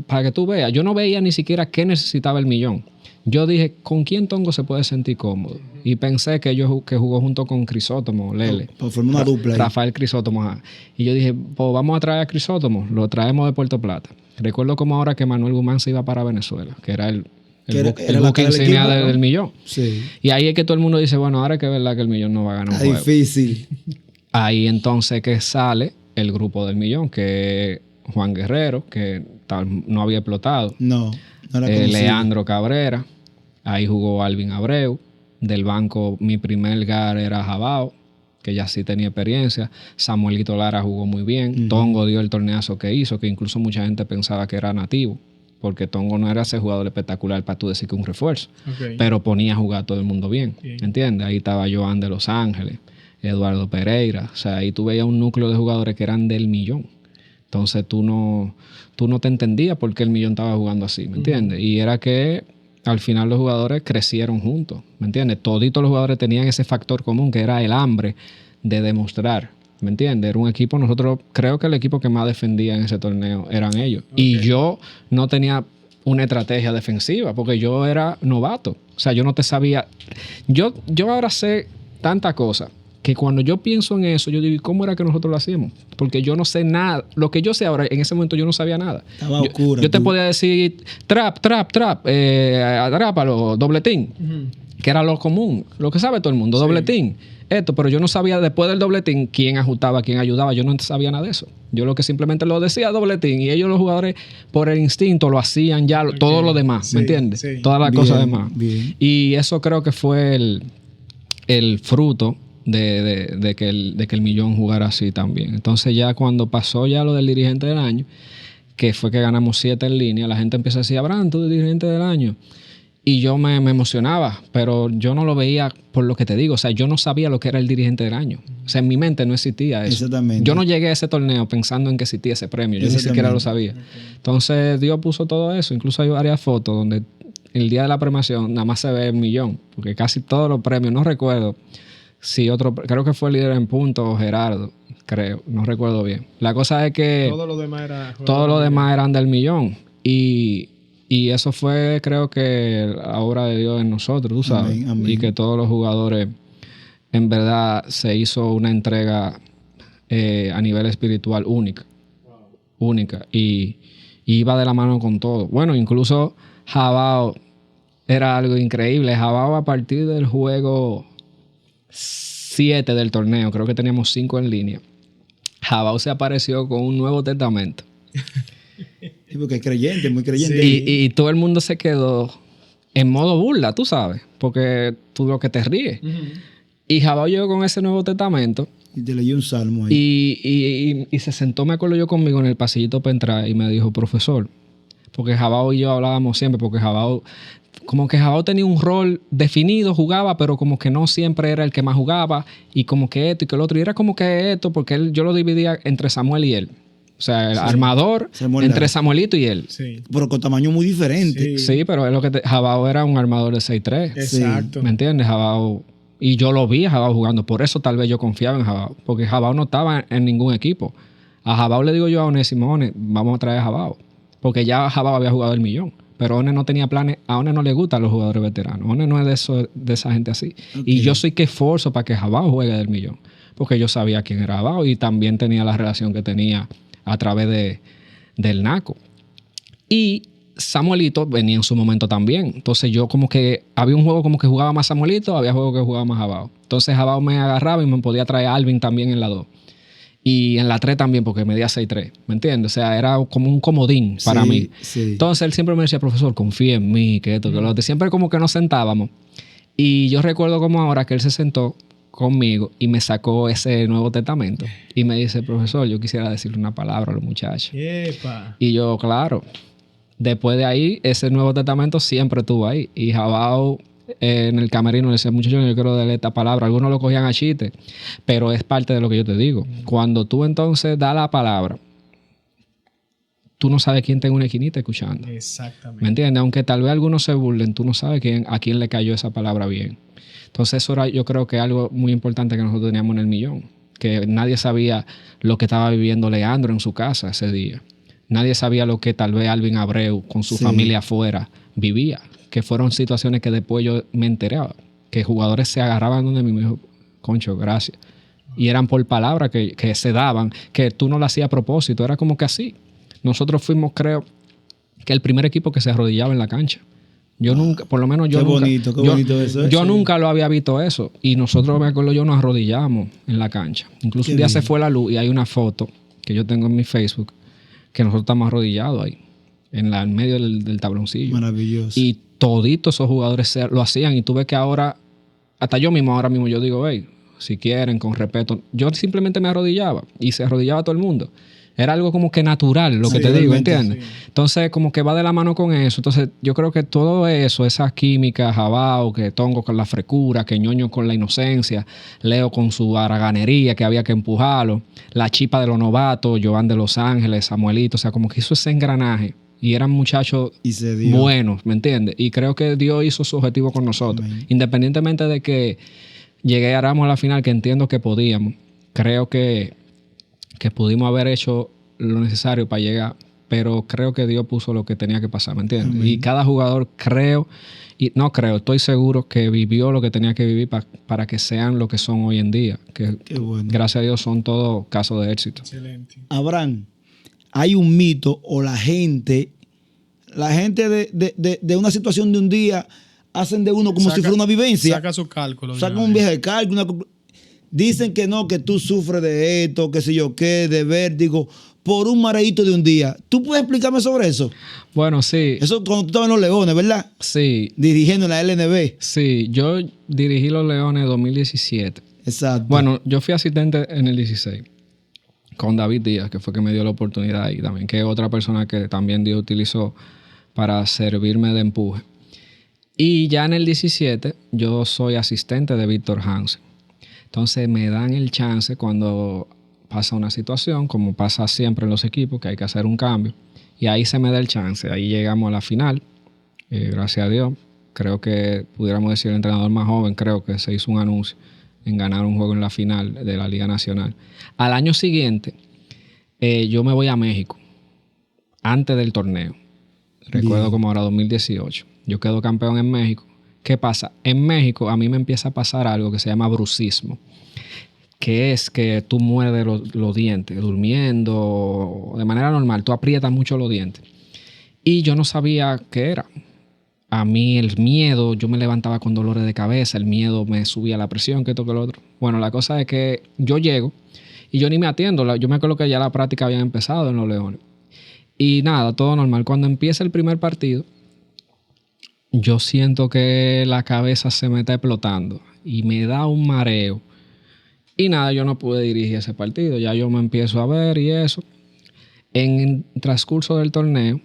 para que tú veas, yo no veía ni siquiera qué necesitaba el millón. Yo dije, ¿con quién Tongo se puede sentir cómodo? Y pensé que jugó junto con Crisótomo, Lele. Para formar una dupla ahí. Rafael Crisótomo, ajá. Y yo dije, pues vamos a traer a Crisótomo, lo traemos de Puerto Plata. Recuerdo como ahora que Manuel Guzmán se iba para Venezuela, que era el buque insignia del millón. Sí. Y ahí es que todo el mundo dice, bueno, ahora es que es verdad que el millón no va a ganar un juego. Difícil. Ahí entonces que sale el grupo del millón, que Juan Guerrero, que no había explotado. No era conocido. Leandro Cabrera. Ahí jugó Alvin Abreu. Del banco, mi primer guard era Jabao, que ya sí tenía experiencia. Samuelito Lara jugó muy bien. Tongo dio el torneazo que hizo, que incluso mucha gente pensaba que era nativo, porque Tongo no era ese jugador espectacular para tú decir que un refuerzo. Pero ponía a jugar a todo el mundo bien. ¿Entiendes? Ahí estaba Joan de Los Ángeles, Eduardo Pereira. O sea, ahí tú veías un núcleo de jugadores que eran del millón. Entonces tú no te entendías por qué el millón estaba jugando así, ¿me entiendes? Y era que al final los jugadores crecieron juntos, ¿me entiendes? Toditos los jugadores tenían ese factor común que era el hambre de demostrar, ¿me entiendes? Era un equipo, nosotros creo que el equipo que más defendía en ese torneo eran ellos. Y yo no tenía una estrategia defensiva porque yo era novato. O sea, yo no te sabía. Yo ahora sé tanta cosa que cuando yo pienso en eso, yo digo, ¿cómo era que nosotros lo hacíamos? Porque yo no sé nada. Lo que yo sé ahora, en ese momento yo no sabía nada. Estaba oscura. Yo te podía decir, trap, atrápalo, dobletín, que era lo común, lo que sabe todo el mundo, dobletín. Esto, pero yo no sabía después del dobletín quién ajustaba, quién ayudaba. Yo no sabía nada de eso. Yo lo que simplemente lo decía dobletín y ellos los jugadores por el instinto lo hacían ya todo lo demás, ¿me entiendes? Sí. Todas las cosas demás. Bien. Y eso creo que fue el fruto de que el millón jugara así también. Entonces ya cuando pasó ya lo del dirigente del año, que fue que ganamos 7 en línea, la gente empieza a decir, Abraham, tú eres dirigente del año. Y yo me emocionaba, pero yo no lo veía por lo que te digo. O sea, yo no sabía lo que era el dirigente del año. O sea, en mi mente no existía eso. Exactamente. Yo no llegué a ese torneo pensando en que existía ese premio. Yo ni siquiera lo sabía. Entonces, Dios puso todo eso. Incluso hay varias fotos donde el día de la premiación nada más se ve el millón. Porque casi todos los premios, no recuerdo si creo que fue el líder en puntos, Gerardo, creo. No recuerdo bien. La cosa es que Todos los demás eran del millón. Y eso fue, creo que, la obra de Dios en nosotros, tú sabes. Amén, amén. Y que todos los jugadores, en verdad, se hizo una entrega a nivel espiritual única. Wow. Única. Y iba de la mano con todo. Bueno, incluso Jabao era algo increíble. Jabao a partir del juego 7 del torneo, creo que teníamos 5 en línea. Jabao se apareció con un Nuevo Testamento. Sí, porque es creyente, muy creyente. Sí. Y todo el mundo se quedó en modo burla, tú sabes, porque tú lo que te ríes. Y Jabao llegó con ese Nuevo Testamento. Y te leyó un salmo ahí. Y se sentó, me acuerdo yo, conmigo en el pasillito para entrar y me dijo, profesor, porque Jabao y yo hablábamos siempre, porque Jabao tenía un rol definido, jugaba, pero como que no siempre era el que más jugaba, y como que esto y que el otro, y era como que esto, porque yo lo dividía entre Samuel y él. O sea, el armador entre Samuelito y él. Sí. Pero con tamaño muy diferente. Sí, pero es lo que Jabao era un armador de 6'3". Exacto. ¿Me entiendes? Jabao. Y yo lo vi a Jabao jugando. Por eso tal vez yo confiaba en Jabao. Porque Jabao no estaba en ningún equipo. A Jabao le digo yo a Onésimo, vamos a traer a Jabao. Porque ya Jabao había jugado el millón. Pero One no tenía planes. A One no le gustan los jugadores veteranos. One no es de esa gente así. Okay. Y yo soy que esfuerzo para que Jabao juegue del millón. Porque yo sabía quién era Jabao y también tenía la relación que tenía a través del Naco. Y Samuelito venía en su momento también. Entonces yo como que había un juego como que jugaba más Samuelito, había juego que jugaba más Jabao. Entonces Jabao me agarraba y me podía traer a Alvin también en la 2. Y en la 3 también, porque medía 6'3". ¿Me entiendes? O sea, era como un comodín para mí. Sí. Entonces él siempre me decía, profesor, confía en mí, que esto, que lo otro. Siempre como que nos sentábamos. Y yo recuerdo como ahora que él se sentó conmigo y me sacó ese Nuevo Testamento. Y me dice, profesor, yo quisiera decirle una palabra a los muchachos. Epa. Y yo, claro. Después de ahí, ese Nuevo Testamento siempre estuvo ahí. Y Jabao en el camerino le decía, muchachos, yo quiero darle esta palabra. Algunos lo cogían a chiste, pero es parte de lo que yo te digo. Cuando tú entonces das la palabra, tú no sabes quién está en una esquinita escuchando. Exactamente. ¿Me entiendes? Aunque tal vez algunos se burlen, tú no sabes a quién le cayó esa palabra bien. Entonces eso era, yo creo que algo muy importante que nosotros teníamos en el millón. Que nadie sabía lo que estaba viviendo Leandro en su casa ese día. Nadie sabía lo que tal vez Alvin Abreu con su familia afuera vivía. Que fueron situaciones que después yo me enteré. Que jugadores se agarraban donde mí y me dijo, concho, gracias. Y eran por palabras que se daban, que tú no lo hacías a propósito. Era como que así. Nosotros fuimos, creo, que el primer equipo que se arrodillaba en la cancha. Yo nunca, por lo menos yo qué nunca. Bonito, qué bonito eso. Yo nunca lo había visto eso. Y nosotros, me acuerdo yo, nos arrodillamos en la cancha. Incluso un día se fue la luz y hay una foto que yo tengo en mi Facebook que nosotros estamos arrodillados ahí, en medio del tabloncillo. Maravilloso. Y toditos esos jugadores lo hacían. Y tú ves que ahora, hasta yo mismo, ahora mismo yo digo, hey, si quieren, con respeto. Yo simplemente me arrodillaba y se arrodillaba todo el mundo. Era algo como que natural, lo que te digo, ¿entiendes? Sí. Entonces, como que va de la mano con eso. Entonces, yo creo que todo eso, esa química, Jabao, que Tongo con la frescura, que Ñoño con la inocencia, Leo con su haraganería, que había que empujarlo, la chipa de los novatos, Joan de Los Ángeles, Samuelito, o sea, como que hizo ese engranaje. Y eran muchachos buenos, ¿me entiendes? Y creo que Dios hizo su objetivo con nosotros. Amén. Independientemente de que llegáramos a la final, que entiendo que podíamos, creo que pudimos haber hecho lo necesario para llegar, pero creo que Dios puso lo que tenía que pasar, ¿me entiendes? Amén. Y cada jugador estoy seguro que vivió lo que tenía que vivir para que sean lo que son hoy en día, que bueno. Gracias a Dios son todos casos de éxito. Excelente. Abraham, hay un mito o la gente de una situación de un día hacen de uno como si fuera una vivencia. Saca su cálculo. Saca un viaje de cálculo, dicen que no, que tú sufres de esto, qué sé yo qué, de vértigo, por un mareíto de un día. ¿Tú puedes explicarme sobre eso? Bueno, sí. Eso cuando tú estabas en los Leones, ¿verdad? Sí. Dirigiendo en la LNB. Sí, yo dirigí los Leones en 2017. Exacto. Bueno, yo fui asistente en el 16 con David Díaz, que fue que me dio la oportunidad y también que es otra persona que también Dios utilizó para servirme de empuje. Y ya en el 17 yo soy asistente de Víctor Hansen. Entonces me dan el chance cuando pasa una situación, como pasa siempre en los equipos, que hay que hacer un cambio. Y ahí se me da el chance. Ahí llegamos a la final. Gracias a Dios. Creo que pudiéramos decir el entrenador más joven, creo que se hizo un anuncio en ganar un juego en la final de la Liga Nacional. Al año siguiente, yo me voy a México, antes del torneo. Recuerdo como ahora 2018. Yo quedo campeón en México. ¿Qué pasa? En México a mí me empieza a pasar algo que se llama brucismo, que es que tú muerdes los dientes durmiendo de manera normal. Tú aprietas mucho los dientes. Y yo no sabía qué era. A mí el miedo, yo me levantaba con dolores de cabeza, el miedo me subía la presión, que esto, que lo otro. Bueno, la cosa es que yo llego y yo ni me atiendo. Yo me acuerdo que ya la práctica había empezado en los Leones. Y nada, todo normal. Cuando empieza el primer partido, yo siento que la cabeza se me está explotando y me da un mareo. Y nada, yo no pude dirigir ese partido. Ya yo me empiezo a ver y eso. En el transcurso del torneo,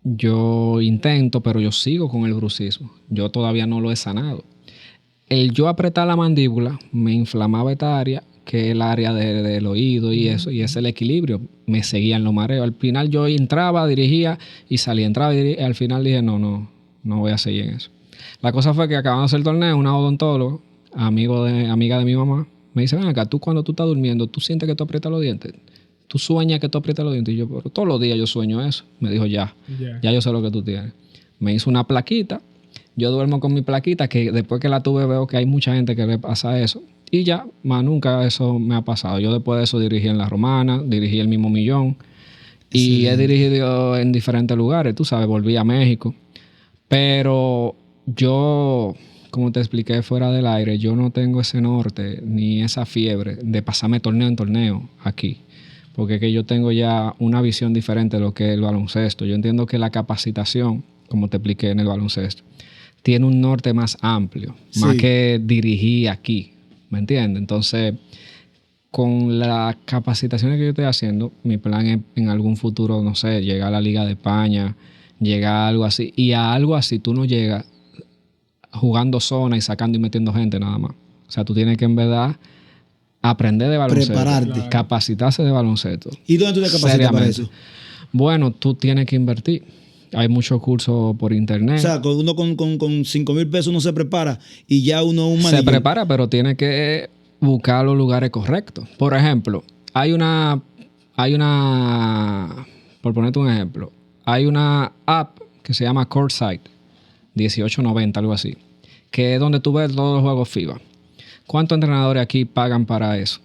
yo intento, pero yo sigo con el brucismo. Yo todavía no lo he sanado. El yo apretar la mandíbula me inflamaba esta área, que es el área del oído y eso, y es el equilibrio. Me seguían los mareos. Al final yo entraba, dirigía y salía. Entraba y dirigía. Al final dije, no voy a seguir en eso. La cosa fue que acabando de hacer el torneo, una odontóloga, amiga de mi mamá, me dice, ven acá, tú cuando tú estás durmiendo, ¿tú sientes que tú aprietas los dientes? ¿Tú sueñas que tú aprietas los dientes? Y yo, pero todos los días yo sueño eso. Me dijo, ya yo sé lo que tú tienes. Me hizo una plaquita. Yo duermo con mi plaquita, que después que la tuve veo que hay mucha gente que le pasa eso. Y ya, más nunca eso me ha pasado. Yo después de eso dirigí en La Romana, dirigí el mismo Millón. Y he dirigido en diferentes lugares. Tú sabes, volví a México. Pero yo, como te expliqué fuera del aire, yo no tengo ese norte ni esa fiebre de pasarme torneo en torneo aquí. Porque es que yo tengo ya una visión diferente de lo que es el baloncesto. Yo entiendo que la capacitación, como te expliqué en el baloncesto, tiene un norte más amplio, más que dirigir aquí. ¿Me entiendes? Entonces, con las capacitaciones que yo estoy haciendo, mi plan es en algún futuro, no sé, llegar a la Liga de España, llegar a algo así. Y a algo así tú no llegas jugando zona y sacando y metiendo gente nada más. O sea, tú tienes que en verdad aprender de baloncesto. Prepararte. Capacitarse de baloncesto. ¿Y dónde tú te capacitas para eso? Bueno, tú tienes que invertir. Hay muchos cursos por internet. O sea, uno con 5,000 pesos uno se prepara y ya uno es un Se manager. prepara, pero tiene que buscar los lugares correctos. Por ejemplo, por ponerte un ejemplo, hay una app que se llama Courtside 1890, algo así, que es donde tú ves todos los juegos FIBA. ¿Cuántos entrenadores aquí pagan para eso?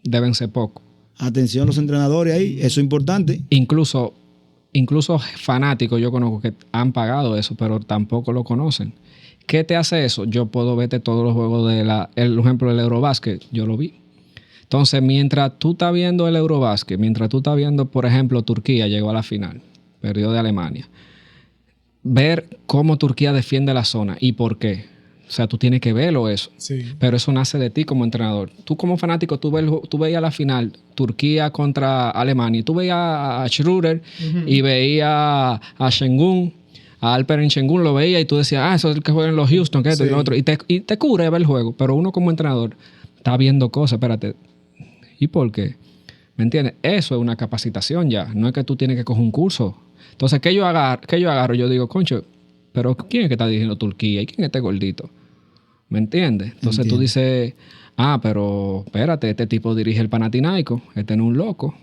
Deben ser pocos. Atención los entrenadores ahí, eso es importante. Incluso fanáticos yo conozco que han pagado eso, pero tampoco lo conocen. ¿Qué te hace eso? Yo puedo verte todos los juegos el ejemplo del Eurobásquet, yo lo vi. Entonces, mientras tú estás viendo el Eurobásquet, mientras tú estás viendo, por ejemplo, Turquía llegó a la final, perdió de Alemania, ver cómo Turquía defiende la zona y por qué. O sea, tú tienes que verlo eso. Sí. Pero eso nace de ti como entrenador. Tú como fanático, tú veías la final, Turquía contra Alemania. Tú veías a Schröder y veías a Şengün, a Alperen Şengün lo veías y tú decías, eso es el que juega en los Houston, que esto y lo otro. Y te cubre ver el juego. Pero uno como entrenador está viendo cosas, espérate. ¿Y por qué? ¿Me entiendes? Eso es una capacitación ya. No es que tú tienes que coger un curso. Entonces, ¿qué yo agarro? Yo digo, concho, pero ¿quién es que está dirigiendo Turquía? ¿Y quién es este gordito? ¿Me entiendes? Entonces tú dices, pero espérate, este tipo dirige el Panathinaikos, este no es un loco.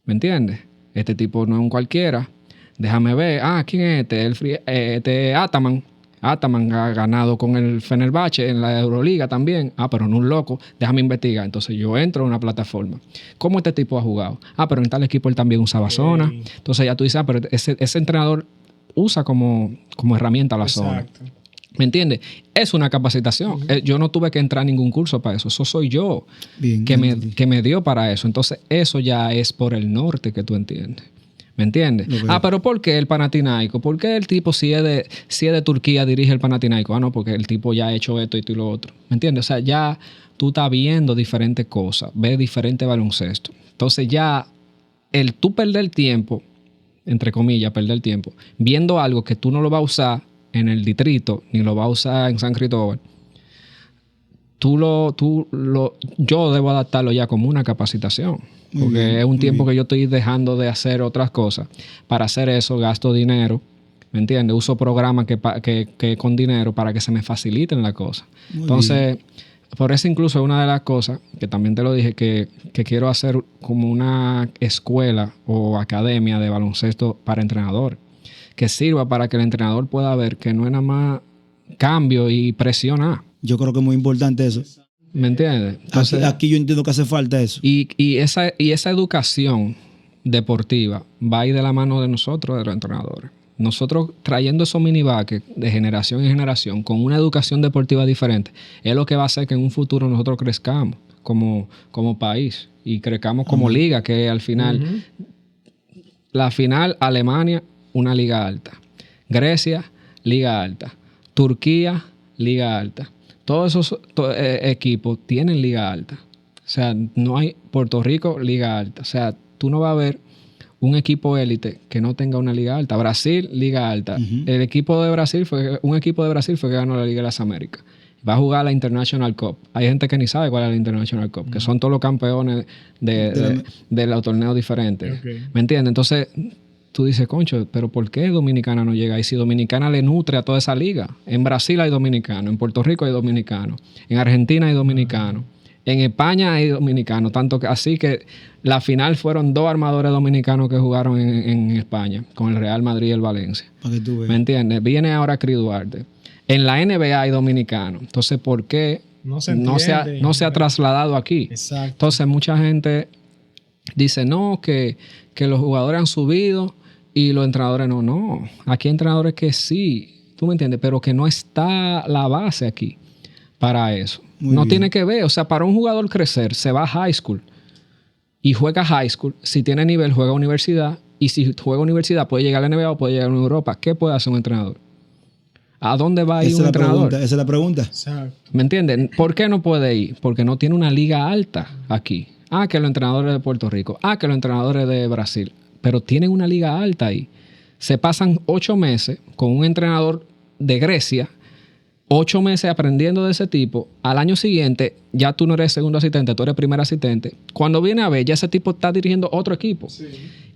¿Me entiendes? Este tipo no es un cualquiera. Déjame ver, ¿quién es este? Este Ataman. Ataman ha ganado con el Fenerbahce en la Euroliga también. Pero no un loco. Déjame investigar. Entonces yo entro a una plataforma. ¿Cómo este tipo ha jugado? Pero en tal equipo él también usaba zona. Entonces ya tú dices, pero ese entrenador usa como herramienta la zona. ¿Me entiendes? Es una capacitación. Yo no tuve que entrar a ningún curso para eso. Eso soy yo que me dio para eso. Entonces eso ya es por el norte que tú entiendes. ¿Me entiendes? Pero ¿por qué el Panathinaikos? ¿Por qué el tipo, si es de Turquía, dirige el Panathinaikos? No, porque el tipo ya ha hecho esto y lo otro. ¿Me entiendes? O sea, ya tú estás viendo diferentes cosas, ves diferentes baloncesto. Entonces ya tú perder tiempo, entre comillas, perder tiempo, viendo algo que tú no lo vas a usar en el distrito, ni lo vas a usar en San Cristóbal, yo debo adaptarlo ya como una capacitación. Porque es un tiempo que yo estoy dejando de hacer otras cosas. Para hacer eso gasto dinero, ¿me entiendes? Uso programas que con dinero para que se me faciliten las cosas. Entonces, por eso incluso una de las cosas, que también te lo dije, que quiero hacer como una escuela o academia de baloncesto para entrenadores, que sirva para que el entrenador pueda ver que no es nada más cambio y presión. Yo creo que es muy importante eso. ¿Me entiendes? Entonces, aquí yo entiendo que hace falta eso. Y esa educación deportiva va a ir de la mano de nosotros, de los entrenadores. Nosotros trayendo esos minibaques de generación en generación con una educación deportiva diferente es lo que va a hacer que en un futuro nosotros crezcamos como país y crezcamos como liga, que al final, la final, Alemania, una liga alta. Grecia, liga alta. Turquía, liga alta. Todos esos equipos tienen liga alta. O sea, no hay Puerto Rico, liga alta. O sea, tú no vas a ver un equipo élite que no tenga una liga alta. Brasil, liga alta. Un equipo de Brasil fue que ganó la Liga de las Américas. Va a jugar la International Cup. Hay gente que ni sabe cuál es la International Cup, que son todos los campeones de los torneos diferentes. Okay. ¿Me entiendes? Entonces, tú dices, concho, pero ¿por qué Dominicana no llega? Y si Dominicana le nutre a toda esa liga. En Brasil hay dominicanos, en Puerto Rico hay dominicanos, en Argentina hay dominicanos, en España hay dominicanos. Tanto que así que la final fueron 2 armadores dominicanos que jugaron en España, con el Real Madrid y el Valencia. Para que tú veas. ¿Me entiendes? Viene ahora Cris Duarte. En la NBA hay dominicanos. Entonces, ¿por qué no se ha trasladado aquí? Exacto. Entonces, mucha gente dice, no, que los jugadores han subido y los entrenadores no. No, aquí hay entrenadores que sí, tú me entiendes, pero que no está la base aquí para eso. Muy no bien. Tiene que ver, o sea, para un jugador crecer, se va a high school y juega high school. Si tiene nivel, juega universidad. Y si juega universidad, puede llegar a la NBA o puede llegar a Europa. ¿Qué puede hacer un entrenador? ¿A dónde va a ir Esa un es la entrenador? pregunta, esa es la pregunta. Exacto. ¿Me entienden? ¿Por qué no puede ir? Porque no tiene una liga alta aquí. Que los entrenadores de Puerto Rico. Que los entrenadores de Brasil. Pero tienen una liga alta ahí. Se pasan 8 meses con un entrenador de Grecia, 8 meses aprendiendo de ese tipo. Al año siguiente, ya tú no eres segundo asistente, tú eres primer asistente. Cuando viene a ver, ya ese tipo está dirigiendo otro equipo. Sí.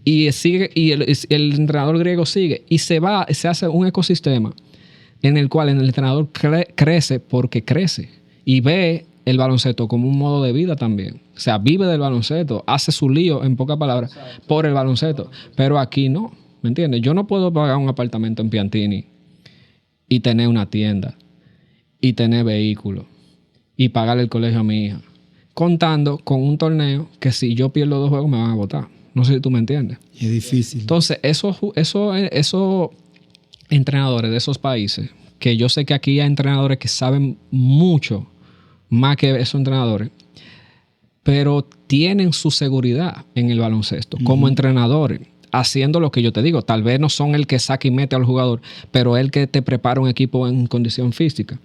Y sigue, y el entrenador griego sigue. Y se hace un ecosistema en el cual el entrenador crece porque crece. Y ve el baloncesto como un modo de vida también. O sea, vive del baloncesto, hace su lío, en pocas palabras, por el baloncesto. Pero aquí no, ¿me entiendes? Yo no puedo pagar un apartamento en Piantini y tener una tienda y tener vehículos y pagarle el colegio a mi hija, contando con un torneo que si yo pierdo 2 juegos me van a votar. No sé si tú me entiendes. Es difícil. Entonces, esos entrenadores de esos países, que yo sé que aquí hay entrenadores que saben mucho más que esos entrenadores, pero tienen su seguridad en el baloncesto como entrenadores, haciendo lo que yo te digo. Tal vez no son el que saca y mete al jugador, pero el que te prepara un equipo en condición física,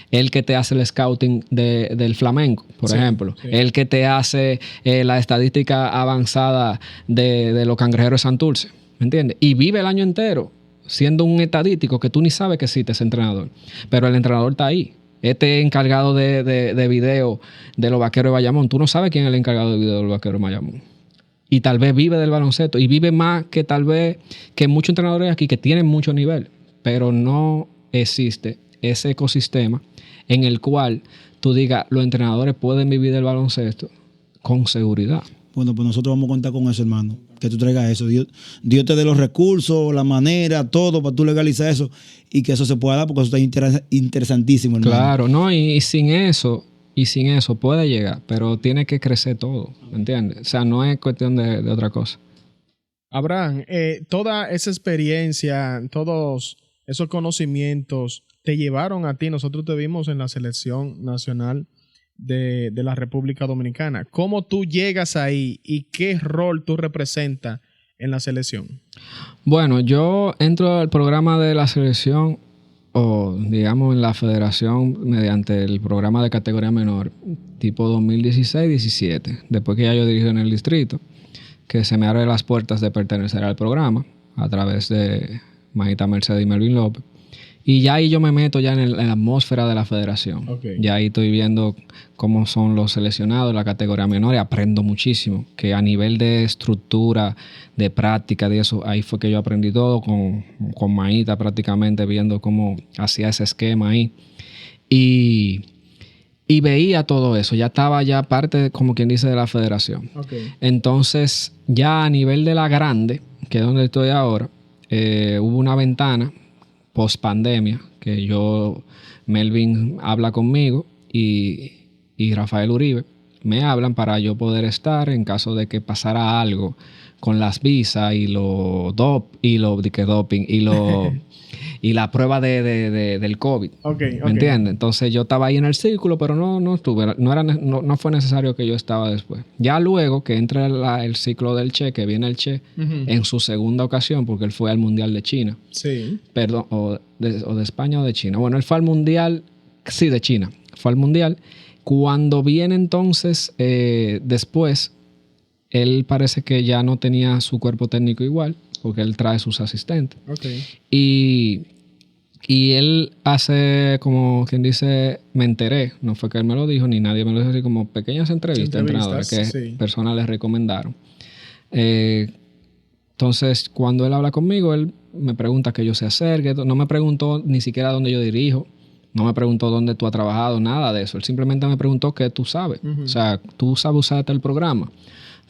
el que te hace el scouting del Flamengo, por ejemplo, el que te hace la estadística avanzada de los Cangrejeros de Santurce, ¿me entiendes? Y vive el año entero siendo un estadístico que tú ni sabes que existe ese entrenador, pero el entrenador está ahí. Este encargado de video de los Vaqueros de Bayamón, tú no sabes quién es el encargado de video de los Vaqueros de Bayamón. Y tal vez vive del baloncesto y vive más que tal vez que muchos entrenadores aquí que tienen mucho nivel, pero no existe ese ecosistema en el cual tú digas los entrenadores pueden vivir del baloncesto con seguridad. Bueno, pues nosotros vamos a contar con eso, hermano. Que tú traigas eso. Dios te dé los recursos, la manera, todo para tú legalizar eso y que eso se pueda dar porque eso está interesantísimo, hermano. Claro, no, y sin eso puede llegar, pero tiene que crecer todo, ¿me entiendes? O sea, no es cuestión de otra cosa. Abraham, toda esa experiencia, todos esos conocimientos te llevaron a ti. Nosotros te vimos en la selección nacional de la República Dominicana. ¿Cómo tú llegas ahí y qué rol tú representas en la selección? Bueno, yo entro al programa de la selección o digamos en la federación mediante el programa de categoría menor tipo 2016-17, después que ya yo dirijo en el distrito, que se me abren las puertas de pertenecer al programa a través de Majita Mercedes y Melvin López. Y ya ahí yo me meto ya en la atmósfera de la federación. Okay. Ya ahí estoy viendo cómo son los seleccionados en la categoría menor y aprendo muchísimo. Que a nivel de estructura, de práctica, de eso, ahí fue que yo aprendí todo con Maíta prácticamente, viendo cómo hacía ese esquema ahí. Y veía todo eso. Ya estaba ya parte, como quien dice, de la federación. Okay. Entonces, ya a nivel de la grande, que es donde estoy ahora, hubo una ventana post pandemia que Melvin habla conmigo y Rafael Uribe me hablan para yo poder estar en caso de que pasara algo con las visas y doping y la prueba del COVID. ¿Me entiendes? Entonces yo estaba ahí en el círculo, pero no estuve, no fue necesario que yo estaba después. Ya luego que entra el ciclo del Che, que viene el Che en su segunda ocasión, porque él fue al Mundial de China. Sí. Perdón, o de España o de China. Bueno, él fue al Mundial, sí, de China. Fue al Mundial. Cuando viene entonces, después, él parece que ya no tenía su cuerpo técnico igual, porque él trae sus asistentes. Okay. Y él hace, como quien dice, me enteré, no fue que él me lo dijo, ni nadie me lo dijo, así como pequeñas entrevistas entrenadores que personas les recomendaron. Entonces, cuando él habla conmigo, él me pregunta que yo sé hacer, que no me preguntó ni siquiera dónde yo dirijo, no me preguntó dónde tú has trabajado, nada de eso. Él simplemente me preguntó qué tú sabes. O sea, tú sabes usar el programa.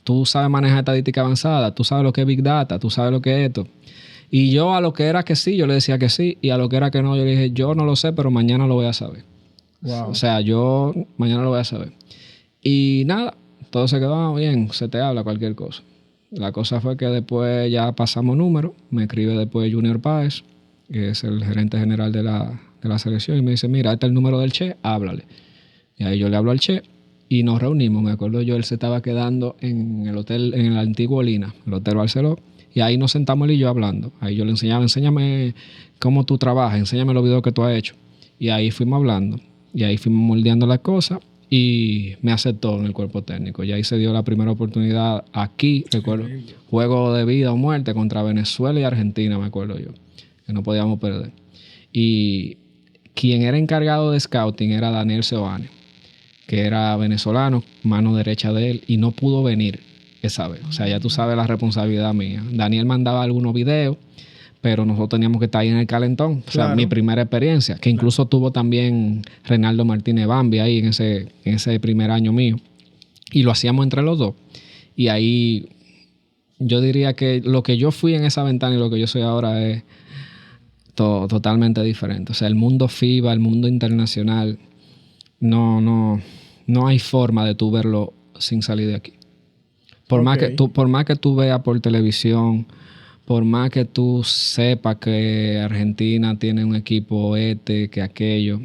Tú sabes manejar estadística avanzada, tú sabes lo que es Big Data, tú sabes lo que es esto. Y yo a lo que era que sí, yo le decía que sí. Y a lo que era que no, yo le dije, yo no lo sé, pero mañana lo voy a saber. Wow. O sea, yo mañana lo voy a saber. Y nada, todo se quedó bien, se te habla cualquier cosa. La cosa fue que después ya pasamos números. Me escribe después Junior Páez, que es el gerente general de la selección, y me dice, mira, este es el número del Che, háblale. Y ahí yo le hablo al Che. Y nos reunimos, me acuerdo yo, él se estaba quedando en el hotel, en el antiguo Lina, el Hotel Barceló, y ahí nos sentamos él y yo hablando. Ahí yo le enseñaba, enséñame cómo tú trabajas, enséñame los videos que tú has hecho. Y ahí fuimos hablando, y ahí fuimos moldeando las cosas, y me aceptó en el cuerpo técnico. Y ahí se dio la primera oportunidad aquí, recuerdo, juego de vida o muerte contra Venezuela y Argentina, me acuerdo yo, que no podíamos perder. Y quien era encargado de scouting era Daniel Seoane, que era venezolano, mano derecha de él, y no pudo venir esa vez. O sea, ya tú sabes la responsabilidad mía. Daniel mandaba algunos videos, pero nosotros teníamos que estar ahí en el calentón. O sea, Claro. mi primera experiencia, que incluso tuvo también Reinaldo Martínez Bambi ahí en ese primer año mío. Y lo hacíamos entre los dos. Y ahí yo diría que lo que yo fui en esa ventana y lo que yo soy ahora es totalmente diferente. O sea, el mundo FIBA, el mundo internacional, no hay forma de tú verlo sin salir de aquí. Por más que tú veas por televisión, por más que tú sepas que Argentina tiene un equipo que aquello,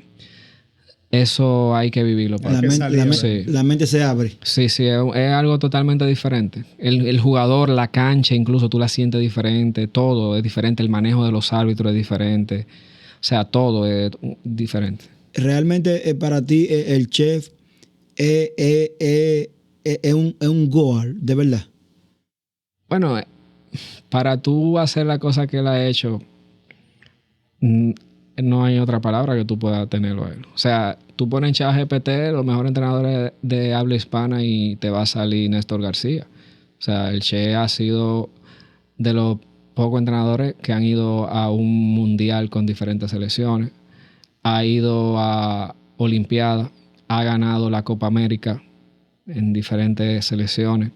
eso hay que vivirlo. La, Sí. la mente se abre. Sí, es algo totalmente diferente. El jugador, la cancha, incluso tú la sientes diferente, todo es diferente, el manejo de los árbitros es diferente, o sea, todo es diferente. Realmente para ti el chef es un goal, de verdad. Bueno, para tú hacer la cosa que él ha hecho, no hay otra palabra que tú puedas tenerlo a él. O sea, tú pones en ChatGPT los mejores entrenadores de habla hispana y te va a salir Néstor García. O sea, el Che ha sido de los pocos entrenadores que han ido a un mundial con diferentes selecciones. Ha ido a Olimpiadas, ha ganado la Copa América en diferentes selecciones.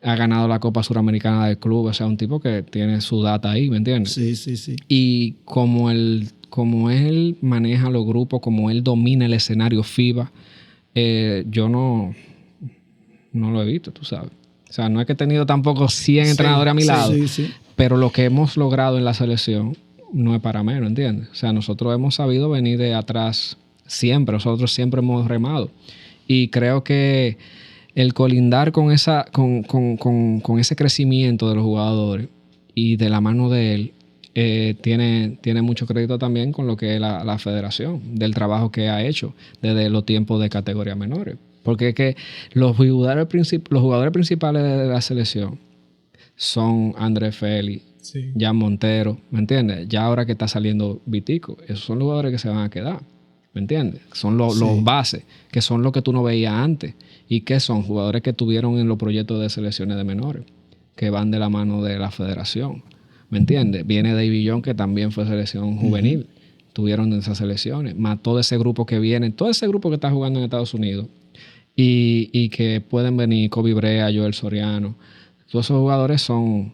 Ha ganado la Copa Suramericana del club. O sea, un tipo que tiene su data ahí, ¿me entiendes? Sí. Y como él maneja los grupos, como él domina el escenario FIBA, yo no lo he visto, tú sabes. O sea, no es que he tenido tampoco 100 entrenadores a mi lado, pero lo que hemos logrado en la selección no es para menos, ¿entiendes? O sea, nosotros hemos sabido venir de atrás siempre. Nosotros siempre hemos remado. Y creo que el colindar con ese crecimiento de los jugadores y de la mano de él tiene mucho crédito también con lo que es la federación, del trabajo que ha hecho desde los tiempos de categorías menores. Porque es que los jugadores principales de la selección son Andrés Félix, Jan Montero, ¿me entiendes? Ya ahora que está saliendo Vitico, esos son los jugadores que se van a quedar, ¿me entiendes? Son los bases, que son los que tú no veías antes. ¿Y qué son? Jugadores que tuvieron en los proyectos de selecciones de menores, que van de la mano de la federación, ¿me entiendes? Viene David Young, que también fue selección juvenil, tuvieron esas selecciones, más todo ese grupo que viene, todo ese grupo que está jugando en Estados Unidos, y que pueden venir Kobe Brea, Joel Soriano, todos esos jugadores son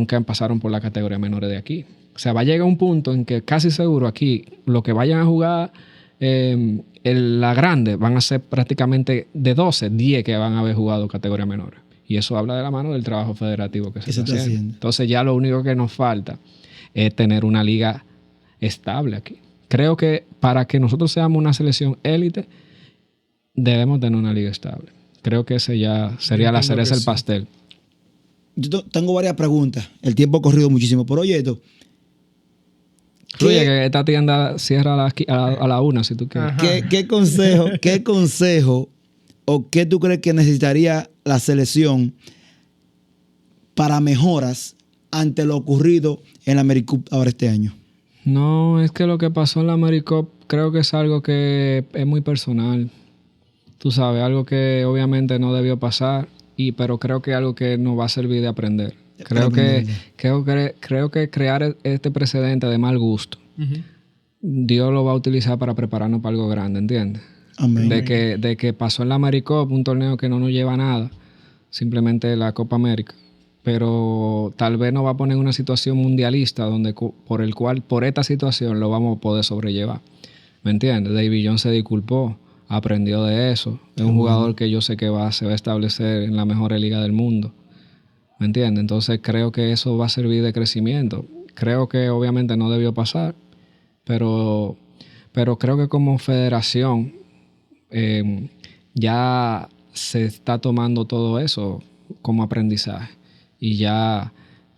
que pasaron por la categoría menores de aquí. O sea, va a llegar un punto en que casi seguro aquí, lo que vayan a jugar la grande, van a ser prácticamente de 12, 10 que van a haber jugado categoría menores. Y eso habla de la mano del trabajo federativo que se está haciendo. Entonces ya lo único que nos falta es tener una liga estable aquí. Creo que para que nosotros seamos una selección élite, debemos tener una liga estable. Creo que ese ya sería la cereza del pastel. Yo tengo varias preguntas. El tiempo ha corrido muchísimo. Pero oye, esto. Oye, que esta tienda cierra a la 1 si tú quieres. ¿Qué consejo o qué tú crees que necesitaría la selección para mejoras ante lo ocurrido en la AmeriCup ahora este año? No, es que lo que pasó en la AmeriCup creo que es algo que es muy personal. Tú sabes, algo que obviamente no debió pasar, pero creo que es algo que nos va a servir de aprender. Creo que crear este precedente de mal gusto, Dios lo va a utilizar para prepararnos para algo grande, ¿entiendes? Amén. De que pasó en la AmeriCup, un torneo que no nos lleva a nada, simplemente la Copa América, pero tal vez nos va a poner en una situación mundialista donde por esta situación lo vamos a poder sobrellevar, ¿me entiendes? David Jones se disculpó, aprendió de eso, es un jugador que yo sé que se va a establecer en la mejor liga del mundo, ¿me entiendes? Entonces creo que eso va a servir de crecimiento. Creo que obviamente no debió pasar, pero creo que como federación ya se está tomando todo eso como aprendizaje y ya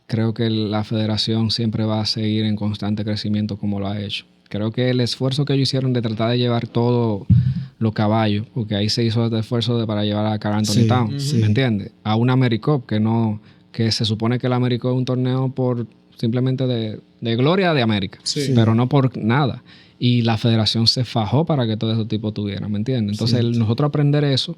creo que la federación siempre va a seguir en constante crecimiento como lo ha hecho. Creo que el esfuerzo que ellos hicieron de tratar de llevar todo los caballos, porque ahí se hizo el esfuerzo para llevar a Karl Anthony Towns, ¿me entiendes? A una AmeriCup, que se supone que el AmeriCup es un torneo por simplemente de gloria de América, pero no por nada. Y la federación se fajó para que todo ese tipo tuvieran, ¿me entiendes? Entonces, nosotros aprender eso,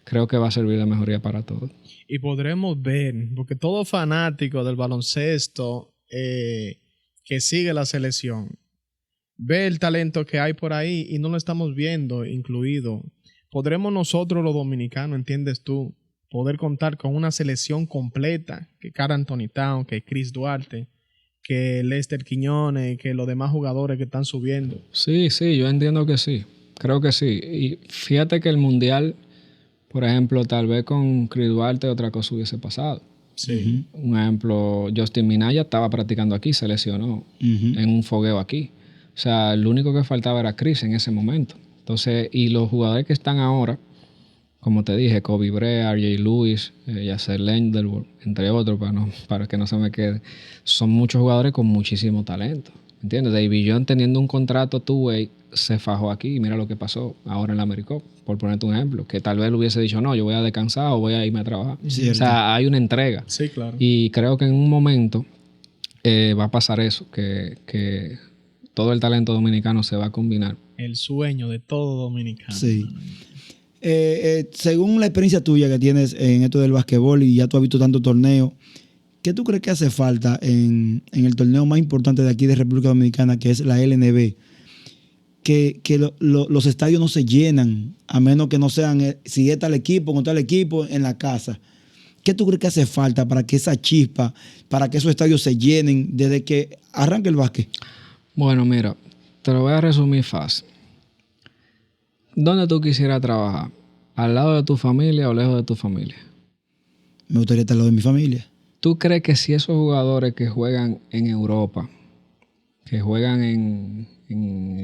creo que va a servir de mejoría para todos. Y podremos ver, porque todo fanático del baloncesto que sigue la selección, ve el talento que hay por ahí y no lo estamos viendo incluido. Podremos nosotros los dominicanos, ¿entiendes tú? Poder contar con una selección completa, que Karl Anthony Towns, que Chris Duarte, que Lester Quiñones, que los demás jugadores que están subiendo. Sí, yo entiendo que sí. Creo que sí. Y fíjate que el Mundial, por ejemplo, tal vez con Chris Duarte otra cosa hubiese pasado. Sí. Un ejemplo, Justin Minaya estaba practicando aquí, se lesionó en un fogueo aquí. O sea, lo único que faltaba era Chris en ese momento. Entonces, y los jugadores que están ahora, como te dije, Kobe Brea, RJ Lewis, Yasser Lendelborg, entre otros, para que no se me quede, son muchos jugadores con muchísimo talento. ¿Entiendes? David John teniendo un contrato two-way se fajó aquí y mira lo que pasó ahora en la AmeriCup, por ponerte un ejemplo, que tal vez le hubiese dicho, no, yo voy a descansar o voy a irme a trabajar. Cierto. O sea, hay una entrega. Sí, claro. Y creo que en un momento va a pasar eso, que todo el talento dominicano se va a combinar. El sueño de todo dominicano. Sí. Según la experiencia tuya que tienes en esto del basquetbol y ya tú has visto tantos torneos, ¿qué tú crees que hace falta en el torneo más importante de aquí de República Dominicana, que es la LNB? Que los estadios no se llenan, a menos que no sean, si es tal equipo con tal equipo en la casa. ¿Qué tú crees que hace falta para que esa chispa, para que esos estadios se llenen desde que arranque el básquet? Bueno, mira, te lo voy a resumir fácil. ¿Dónde tú quisieras trabajar? ¿Al lado de tu familia o lejos de tu familia? Me gustaría estar al lado de mi familia. ¿Tú crees que si esos jugadores que juegan en Europa, que juegan en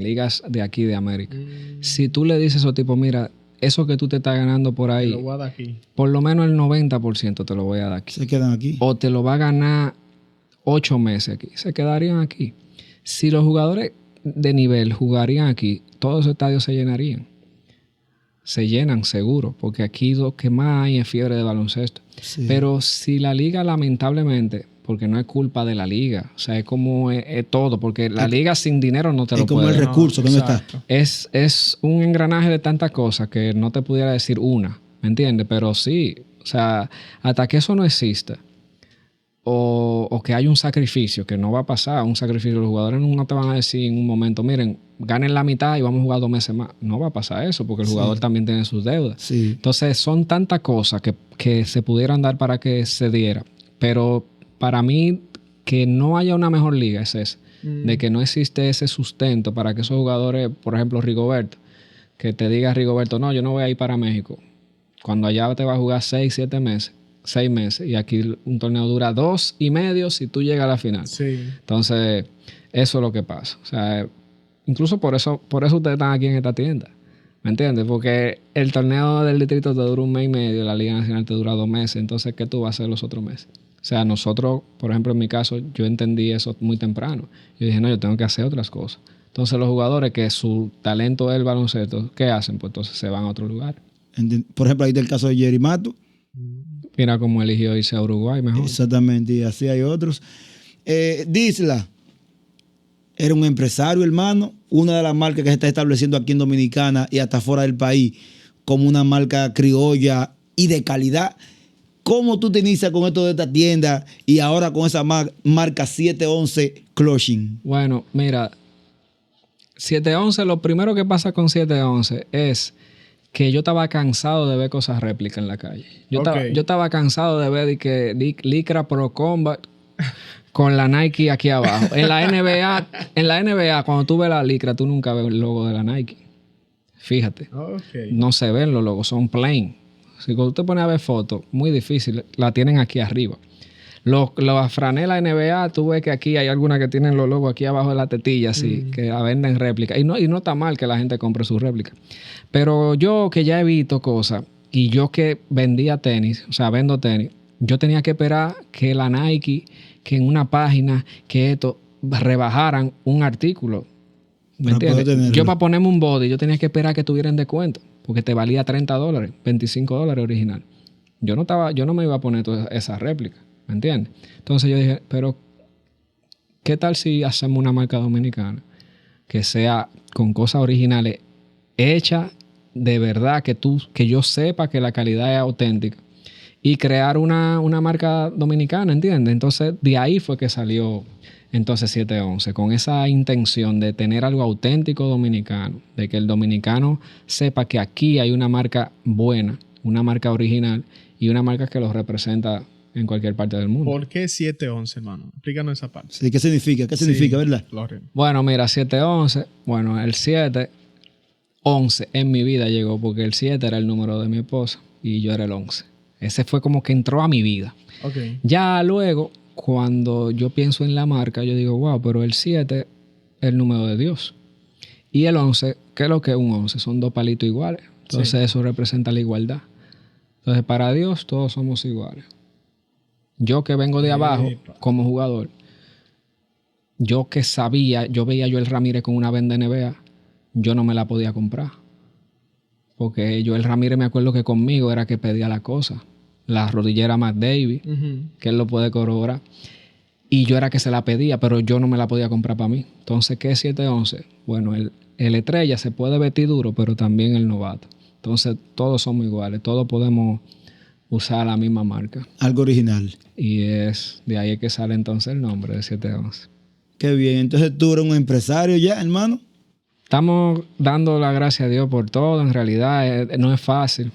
ligas de aquí de América, si tú le dices a esos tipos, mira, eso que tú te estás ganando por ahí, Lo voy a dar aquí. por lo menos el 90% te lo voy a dar aquí. Se quedan aquí. O te lo va a ganar 8 meses aquí. Se quedarían aquí. Si los jugadores de nivel jugarían aquí, todos los estadios se llenarían. Se llenan seguro, porque aquí lo que más hay es fiebre de baloncesto. Sí. Pero si la liga, lamentablemente, porque no es culpa de la liga, o sea, es como es todo, porque la liga sin dinero no te lo puede dar. Es como el recurso que no está. Es un engranaje de tantas cosas que no te pudiera decir una, ¿me entiendes? Pero sí, o sea, hasta que eso no exista, o que hay un sacrificio, que no va a pasar, un sacrificio, los jugadores no te van a decir en un momento, miren, ganen la mitad y vamos a jugar 2 meses más. No va a pasar eso, porque el jugador también tiene sus deudas. Sí. Entonces, son tantas cosas que se pudieran dar para que se diera. Pero para mí, que no haya una mejor liga es esa. De que no existe ese sustento para que esos jugadores, por ejemplo, Rigoberto, que te diga Rigoberto, no, yo no voy a ir para México. Cuando allá te va a jugar 6 meses. Y aquí un torneo dura 2 y medio si tú llegas a la final. Sí. Entonces, eso es lo que pasa. O sea, incluso por eso ustedes están aquí en esta tienda. ¿Me entiendes? Porque el torneo del distrito te dura 1 mes y medio, la Liga Nacional te dura 2 meses. Entonces, ¿qué tú vas a hacer los otros meses? O sea, nosotros, por ejemplo, en mi caso, yo entendí eso muy temprano. Yo dije, no, yo tengo que hacer otras cosas. Entonces, los jugadores que su talento es el baloncesto, ¿qué hacen? Pues entonces se van a otro lugar. Por ejemplo, ahí está el caso de Jerry Mato. Mira cómo eligió irse a Uruguay mejor. Exactamente, y así hay otros. Disla, era un empresario, hermano. Una de las marcas que se está estableciendo aquí en Dominicana y hasta fuera del país como una marca criolla y de calidad. ¿Cómo tú te inicias con esto de esta tienda y ahora con esa marca 711 Clothing? Bueno, mira, 711, lo primero que pasa con 711 es que yo estaba cansado de ver cosas réplicas en la calle. Yo estaba cansado de ver que Lycra Pro Combat con la Nike aquí abajo. En la NBA, cuando tú ves la Lycra, tú nunca ves el logo de la Nike. Fíjate. No se ven los logos, son plain. Si cuando tú te pones a ver fotos, muy difícil, la tienen aquí arriba. Las franelas NBA, tú ves que aquí hay algunas que tienen los logos aquí abajo de la tetilla, así, que la venden réplica. Y no está mal que la gente compre sus réplicas. Pero yo que ya he visto cosas, y yo que vendía tenis, o sea, vendo tenis, yo tenía que esperar que la Nike, que en una página, que esto, rebajaran un artículo. ¿Me Para poder entiendes? tenerlo. Yo para ponerme un body, yo tenía que esperar que tuviera en descuento, porque te valía $30, $25 original. Yo no me iba a poner toda esa réplica, ¿me entiendes? Entonces yo dije, pero ¿qué tal si hacemos una marca dominicana que sea con cosas originales, hechas de verdad, que yo sepa que la calidad es auténtica, y crear una marca dominicana, ¿entiendes? Entonces de ahí fue que salió entonces 711, con esa intención de tener algo auténtico dominicano, de que el dominicano sepa que aquí hay una marca buena, una marca original y una marca que los representa en cualquier parte del mundo. ¿Por qué 711, hermano? Explícanos esa parte. Sí, ¿qué significa? ¿Qué significa, verdad? Florian. Bueno, mira, 711, bueno, el 711 en mi vida llegó porque el 7 era el número de mi esposa y yo era el 11. Ese fue como que entró a mi vida. Ok. Ya luego, cuando yo pienso en la marca, yo digo, wow, pero el 7 es el número de Dios. Y el 11, ¿qué es lo que es un 11? Son dos palitos iguales. Entonces eso representa la igualdad. Entonces para Dios todos somos iguales. Yo que vengo de abajo como jugador, yo que sabía, yo veía a Joel Ramírez con una venda NBA, yo no me la podía comprar. Porque Joel Ramírez, me acuerdo que conmigo era que pedía la cosa. La rodillera Matt Davis, que él lo puede corroborar. Y yo era que se la pedía, pero yo no me la podía comprar para mí. Entonces, ¿qué es 711? Bueno, el estrella se puede vestir duro, pero también el novato. Entonces, todos somos iguales. Todos podemos usar la misma marca. Algo original. Y es de ahí es que sale entonces el nombre de 711. Qué bien. Entonces tú eres un empresario ya, hermano. Estamos dando la gracia a Dios por todo. En realidad no es fácil.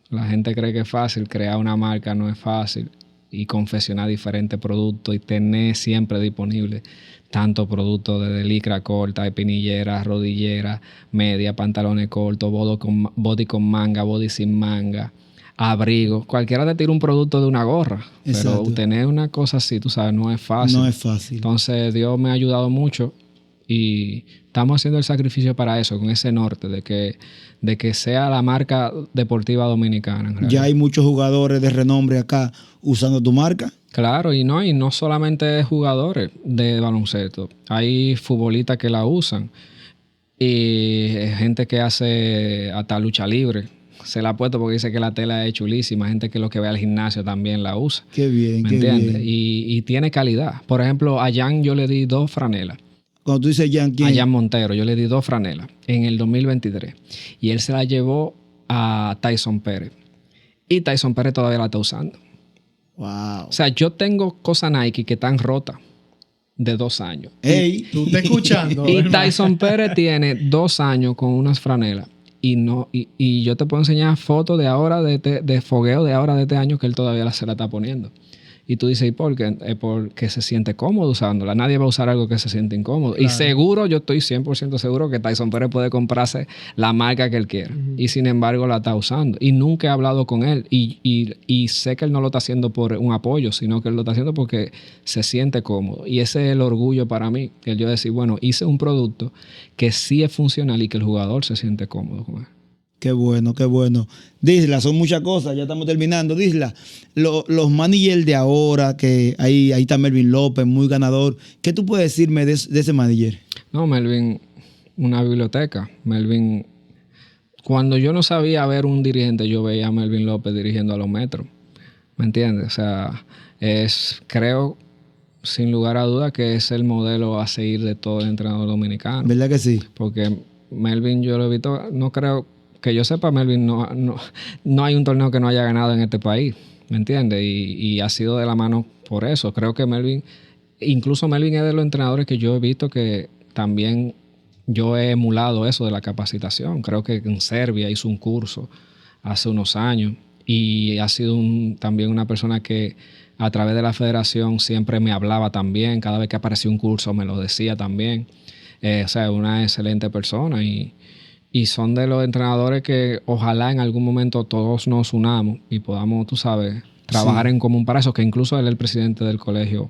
La gente cree que es fácil. Crear una marca no es fácil. Y confeccionar diferentes productos y tener siempre disponible tanto productos desde licra corta, espinillera, rodillera, media, pantalones cortos, body con manga, body sin manga, abrigo. Cualquiera te tira un producto de una gorra. Exacto. Pero tener una cosa así, tú sabes, no es fácil. No es fácil. Entonces Dios me ha ayudado mucho y estamos haciendo el sacrificio para eso, con ese norte de que sea la marca deportiva dominicana. En realidad. Ya hay muchos jugadores de renombre acá usando tu marca. Claro, y no solamente jugadores de baloncesto. Hay futbolistas que la usan y gente que hace hasta lucha libre. Se la ha puesto porque dice que la tela es chulísima. Gente que lo que ve al gimnasio también la usa. Qué bien, ¿Me qué entiendes? bien. Y tiene calidad. Por ejemplo, a Jan yo le di 2 franelas. Cuando tú dices Jan, ¿quién? A Jan Montero, yo le di 2 franelas en el 2023. Y él se la llevó a Tyson Pérez. Y Tyson Pérez todavía la está usando. Wow. O sea, yo tengo cosas Nike que están rotas de 2 años. Ey, Tú estás escuchando. Y hermano. Tyson Pérez tiene 2 años con unas franelas. Y yo te puedo enseñar fotos de ahora, de fogueo de ahora de este año que él todavía se la está poniendo. Y tú dices, ¿y por qué? Es porque se siente cómodo usándola. Nadie va a usar algo que se siente incómodo. Claro. Y seguro, yo estoy 100% seguro que Tyson Pérez puede comprarse la marca que él quiera. Y sin embargo la está usando. Y nunca he hablado con él. Y sé que él no lo está haciendo por un apoyo, sino que él lo está haciendo porque se siente cómodo. Y ese es el orgullo para mí. El yo decir, bueno, hice un producto que sí es funcional y que el jugador se siente cómodo con él. qué bueno, qué bueno. Disla, son muchas cosas, ya estamos terminando. Disla, los managers de ahora, que ahí está Melvin López, muy ganador. ¿Qué tú puedes decirme de ese manager? No, Melvin, una biblioteca. Melvin, cuando yo no sabía ver un dirigente, yo veía a Melvin López dirigiendo a los Metros. ¿Me entiendes? O sea, creo, sin lugar a duda, que es el modelo a seguir de todo el entrenador dominicano. ¿Verdad que sí? Porque Melvin, yo lo he visto, no creo, que yo sepa, Melvin, no hay un torneo que no haya ganado en este país, ¿me entiendes? Y ha sido de la mano por eso. Creo que Melvin, incluso Melvin es de los entrenadores que yo he visto que también yo he emulado eso de la capacitación. Creo que en Serbia hizo un curso hace unos años y ha sido también una persona que a través de la federación siempre me hablaba también. Cada vez que aparecía un curso me lo decía también. O sea, una excelente persona y son de los entrenadores que ojalá en algún momento todos nos unamos y podamos, tú sabes, trabajar en común para eso, que incluso él es el presidente del colegio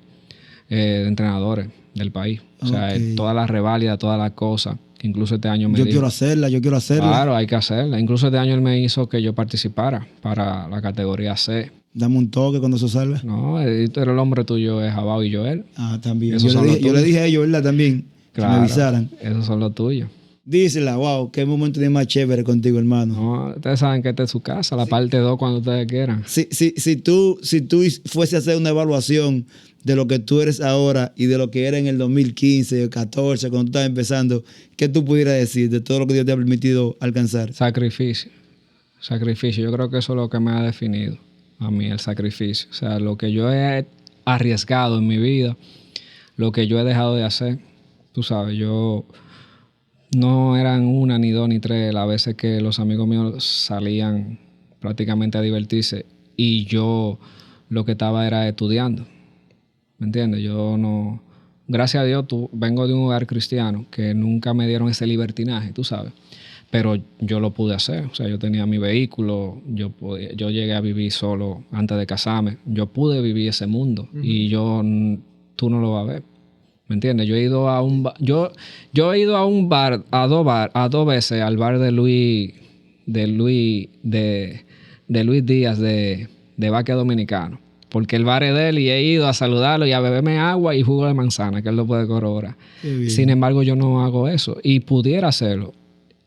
de entrenadores del país. O sea, todas las reválidas, todas las cosas, Incluso este año me Yo dijo, quiero hacerla. claro, hay que hacerla. Incluso este año él me hizo que yo participara para la categoría C. Dame un toque cuando eso salga. No, el hombre tuyo es Jabao y Joel. También. Esos son los Yo le tuyos. dije a ellos, ¿verdad? También. Claro, Que me avisaran. esos son los tuyos. Dísela, wow, qué momento de más chévere contigo, hermano. No, ustedes saben que esta es su casa, la parte 2 cuando ustedes quieran. Si tú fuese a hacer una evaluación de lo que tú eres ahora y de lo que era en el 2015, el 14, cuando tú estabas empezando, ¿qué tú pudieras decir de todo lo que Dios te ha permitido alcanzar? Sacrificio. Yo creo que eso es lo que me ha definido a mí, el sacrificio. O sea, lo que yo he arriesgado en mi vida, lo que yo he dejado de hacer. Tú sabes, yo no eran una, ni dos, ni tres las veces que los amigos míos salían prácticamente a divertirse y yo lo que estaba era estudiando. ¿Me entiendes? Yo no... Gracias a Dios, vengo de un hogar cristiano que nunca me dieron ese libertinaje, tú sabes. Pero yo lo pude hacer. O sea, yo tenía mi vehículo, yo llegué a vivir solo antes de casarme. Yo pude vivir ese mundo y tú no lo vas a ver. ¿Me entiendes? Yo he ido a un bar, yo he ido a un bar, a dos veces al bar de Luis Díaz de Baque Dominicano. Porque el bar es de él y he ido a saludarlo y a beberme agua y jugo de manzana, que él lo puede corroborar. Sin embargo, yo no hago eso y pudiera hacerlo.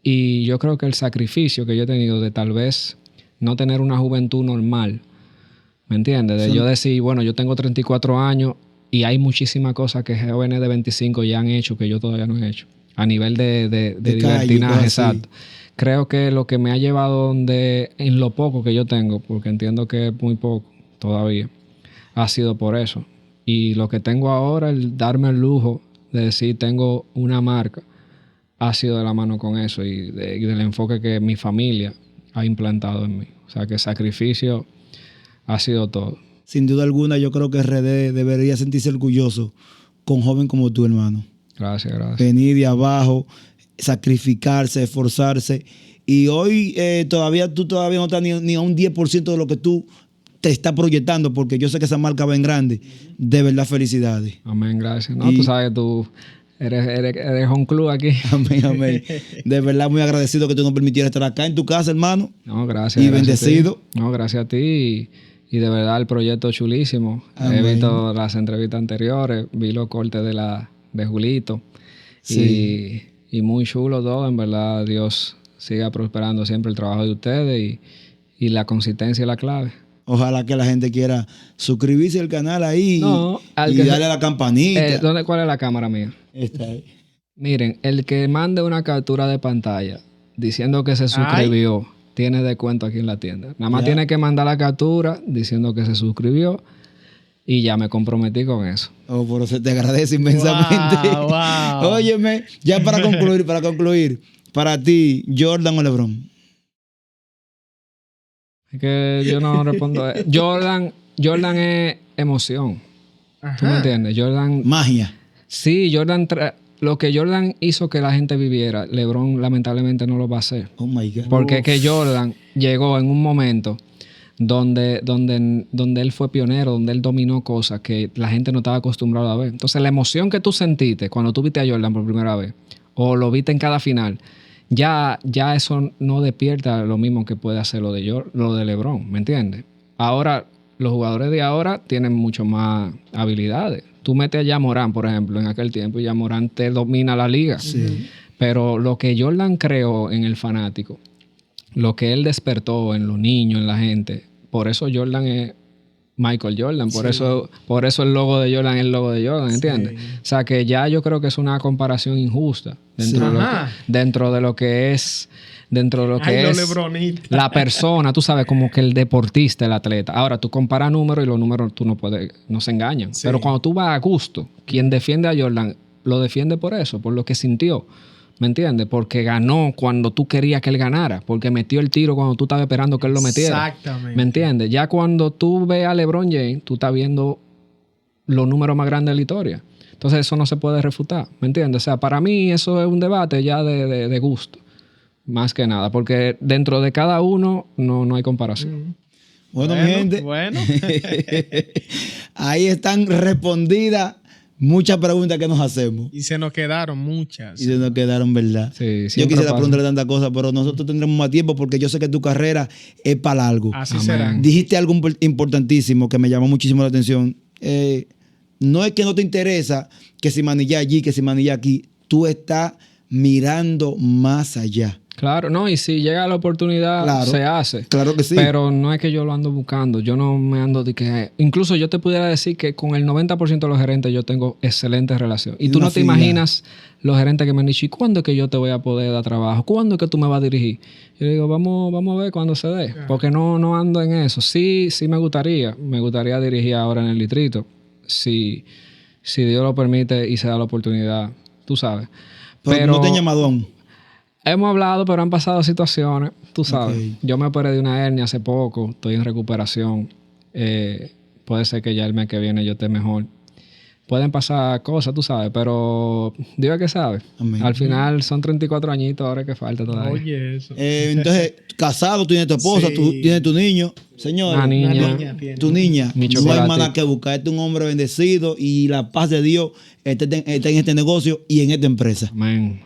Y yo creo que el sacrificio que yo he tenido de tal vez no tener una juventud normal, ¿me entiendes? De yo decir, bueno, yo tengo 34 años y hay muchísimas cosas que jóvenes de 25 ya han hecho que yo todavía no he hecho. A nivel de libertinaje, exacto. Creo que lo que me ha llevado en lo poco que yo tengo, porque entiendo que es muy poco todavía, ha sido por eso. Y lo que tengo ahora, el darme el lujo de decir tengo una marca, ha sido de la mano con eso y del enfoque que mi familia ha implantado en mí. O sea, que el sacrificio ha sido todo. Sin duda alguna, yo creo que RD debería sentirse orgulloso con joven como tú, hermano. Gracias. Venir de abajo, sacrificarse, esforzarse. Y hoy tú todavía no estás ni a un 10% de lo que tú te estás proyectando, porque yo sé que esa marca va en grande. De verdad, felicidades. Amén, gracias. No, tú sabes que tú eres un club aquí. Amén. De verdad, muy agradecido que tú nos permitieras estar acá en tu casa, hermano. No, gracias. Y bendecido. No, gracias a ti. Y de verdad, el proyecto es chulísimo. Amén. He visto las entrevistas anteriores, vi los cortes de Julito. Sí. Y muy chulo todo. En verdad, Dios siga prosperando siempre el trabajo de ustedes y la consistencia es la clave. Ojalá que la gente quiera suscribirse al canal ahí y darle a la campanita. ¿Cuál es la cámara mía? Esta ahí. Miren, el que mande una captura de pantalla diciendo que se suscribió, tiene descuento aquí en la tienda. Nada más tiene que mandar la captura diciendo que se suscribió y ya me comprometí con eso. Por eso te agradece inmensamente. Wow. Óyeme, ya para concluir, para ti, ¿Jordan o LeBron? Es que yo no respondo. Jordan es emoción. Ajá. ¿Tú me entiendes? Jordan... Magia. Sí, lo que Jordan hizo que la gente viviera, LeBron lamentablemente no lo va a hacer. Oh my God. Porque es que Jordan llegó en un momento donde él fue pionero, donde él dominó cosas que la gente no estaba acostumbrada a ver. Entonces, la emoción que tú sentiste cuando tú viste a Jordan por primera vez, o lo viste en cada final, ya eso no despierta lo mismo que puede hacer lo de LeBron, ¿me entiendes? Ahora, los jugadores de ahora tienen mucho más habilidades. Tú metes a Ja Morant, por ejemplo, en aquel tiempo, y Ja Morant te domina la liga. Sí. Pero lo que Jordan creó en el fanático, lo que él despertó en los niños, en la gente, por eso Jordan es Michael Jordan, por eso el logo de Jordan es el logo de Jordan, ¿entiendes? Sí. O sea que ya yo creo que es una comparación injusta dentro de lo que es la persona, tú sabes, como que el deportista, el atleta. Ahora, tú comparas números y los números tú no se engañan. Sí. Pero cuando tú vas a gusto, quien defiende a Jordan, lo defiende por eso, por lo que sintió. ¿Me entiendes? Porque ganó cuando tú querías que él ganara. Porque metió el tiro cuando tú estabas esperando que él lo metiera. Exactamente. ¿Me entiendes? Ya cuando tú ves a LeBron James, tú estás viendo los números más grandes de la historia. Entonces eso no se puede refutar. ¿Me entiendes? O sea, para mí eso es un debate ya de gusto. Más que nada. Porque dentro de cada uno no hay comparación. Bueno, mi gente. Bueno. Ahí están respondidas Muchas preguntas que nos hacemos. Y se nos quedaron muchas. Y se nos quedaron, ¿verdad? Sí, Yo siempre quisiera pasa. preguntarle tantas cosas, pero nosotros tendremos más tiempo porque yo sé que tu carrera es para largo. Así Amén. será. Dijiste algo importantísimo que me llamó muchísimo la atención. No es que no te interesa que si manilla allí, que si manilla aquí. Tú estás mirando más allá. Claro, no, y si llega la oportunidad, Claro. se hace. Claro que sí. Pero no es que yo lo ando buscando. Yo no me ando de que... Incluso yo te pudiera decir que con el 90% de los gerentes yo tengo excelente relación. Y tú Una no te afinidad. imaginas los gerentes que me han dicho, ¿y cuándo es que yo te voy a poder dar trabajo? ¿Cuándo es que tú me vas a dirigir? Yo le digo, vamos a ver cuando se dé. Porque no ando en eso. Sí me gustaría. Me gustaría dirigir ahora en el distrito. Si Dios lo permite y se da la oportunidad. Tú sabes. Pero no te han llamado aún. Hemos hablado, pero han pasado situaciones, tú sabes. Ok. Yo me operé de una hernia hace poco, estoy en recuperación. Puede ser que ya el mes que viene yo esté mejor. Pueden pasar cosas, tú sabes, pero Dios es que sabe. Amén. Al final son 34 añitos ahora que falta todavía. Oye, eso. Entonces, casado, tú tienes tu esposa, Sí. tú tienes tu niño. Señor, Una niña. Una niña tiene. tu niña, Mi no hay chocolate. más nada que buscar. Este es un hombre bendecido y la paz de Dios está en este negocio y en esta empresa. Amén.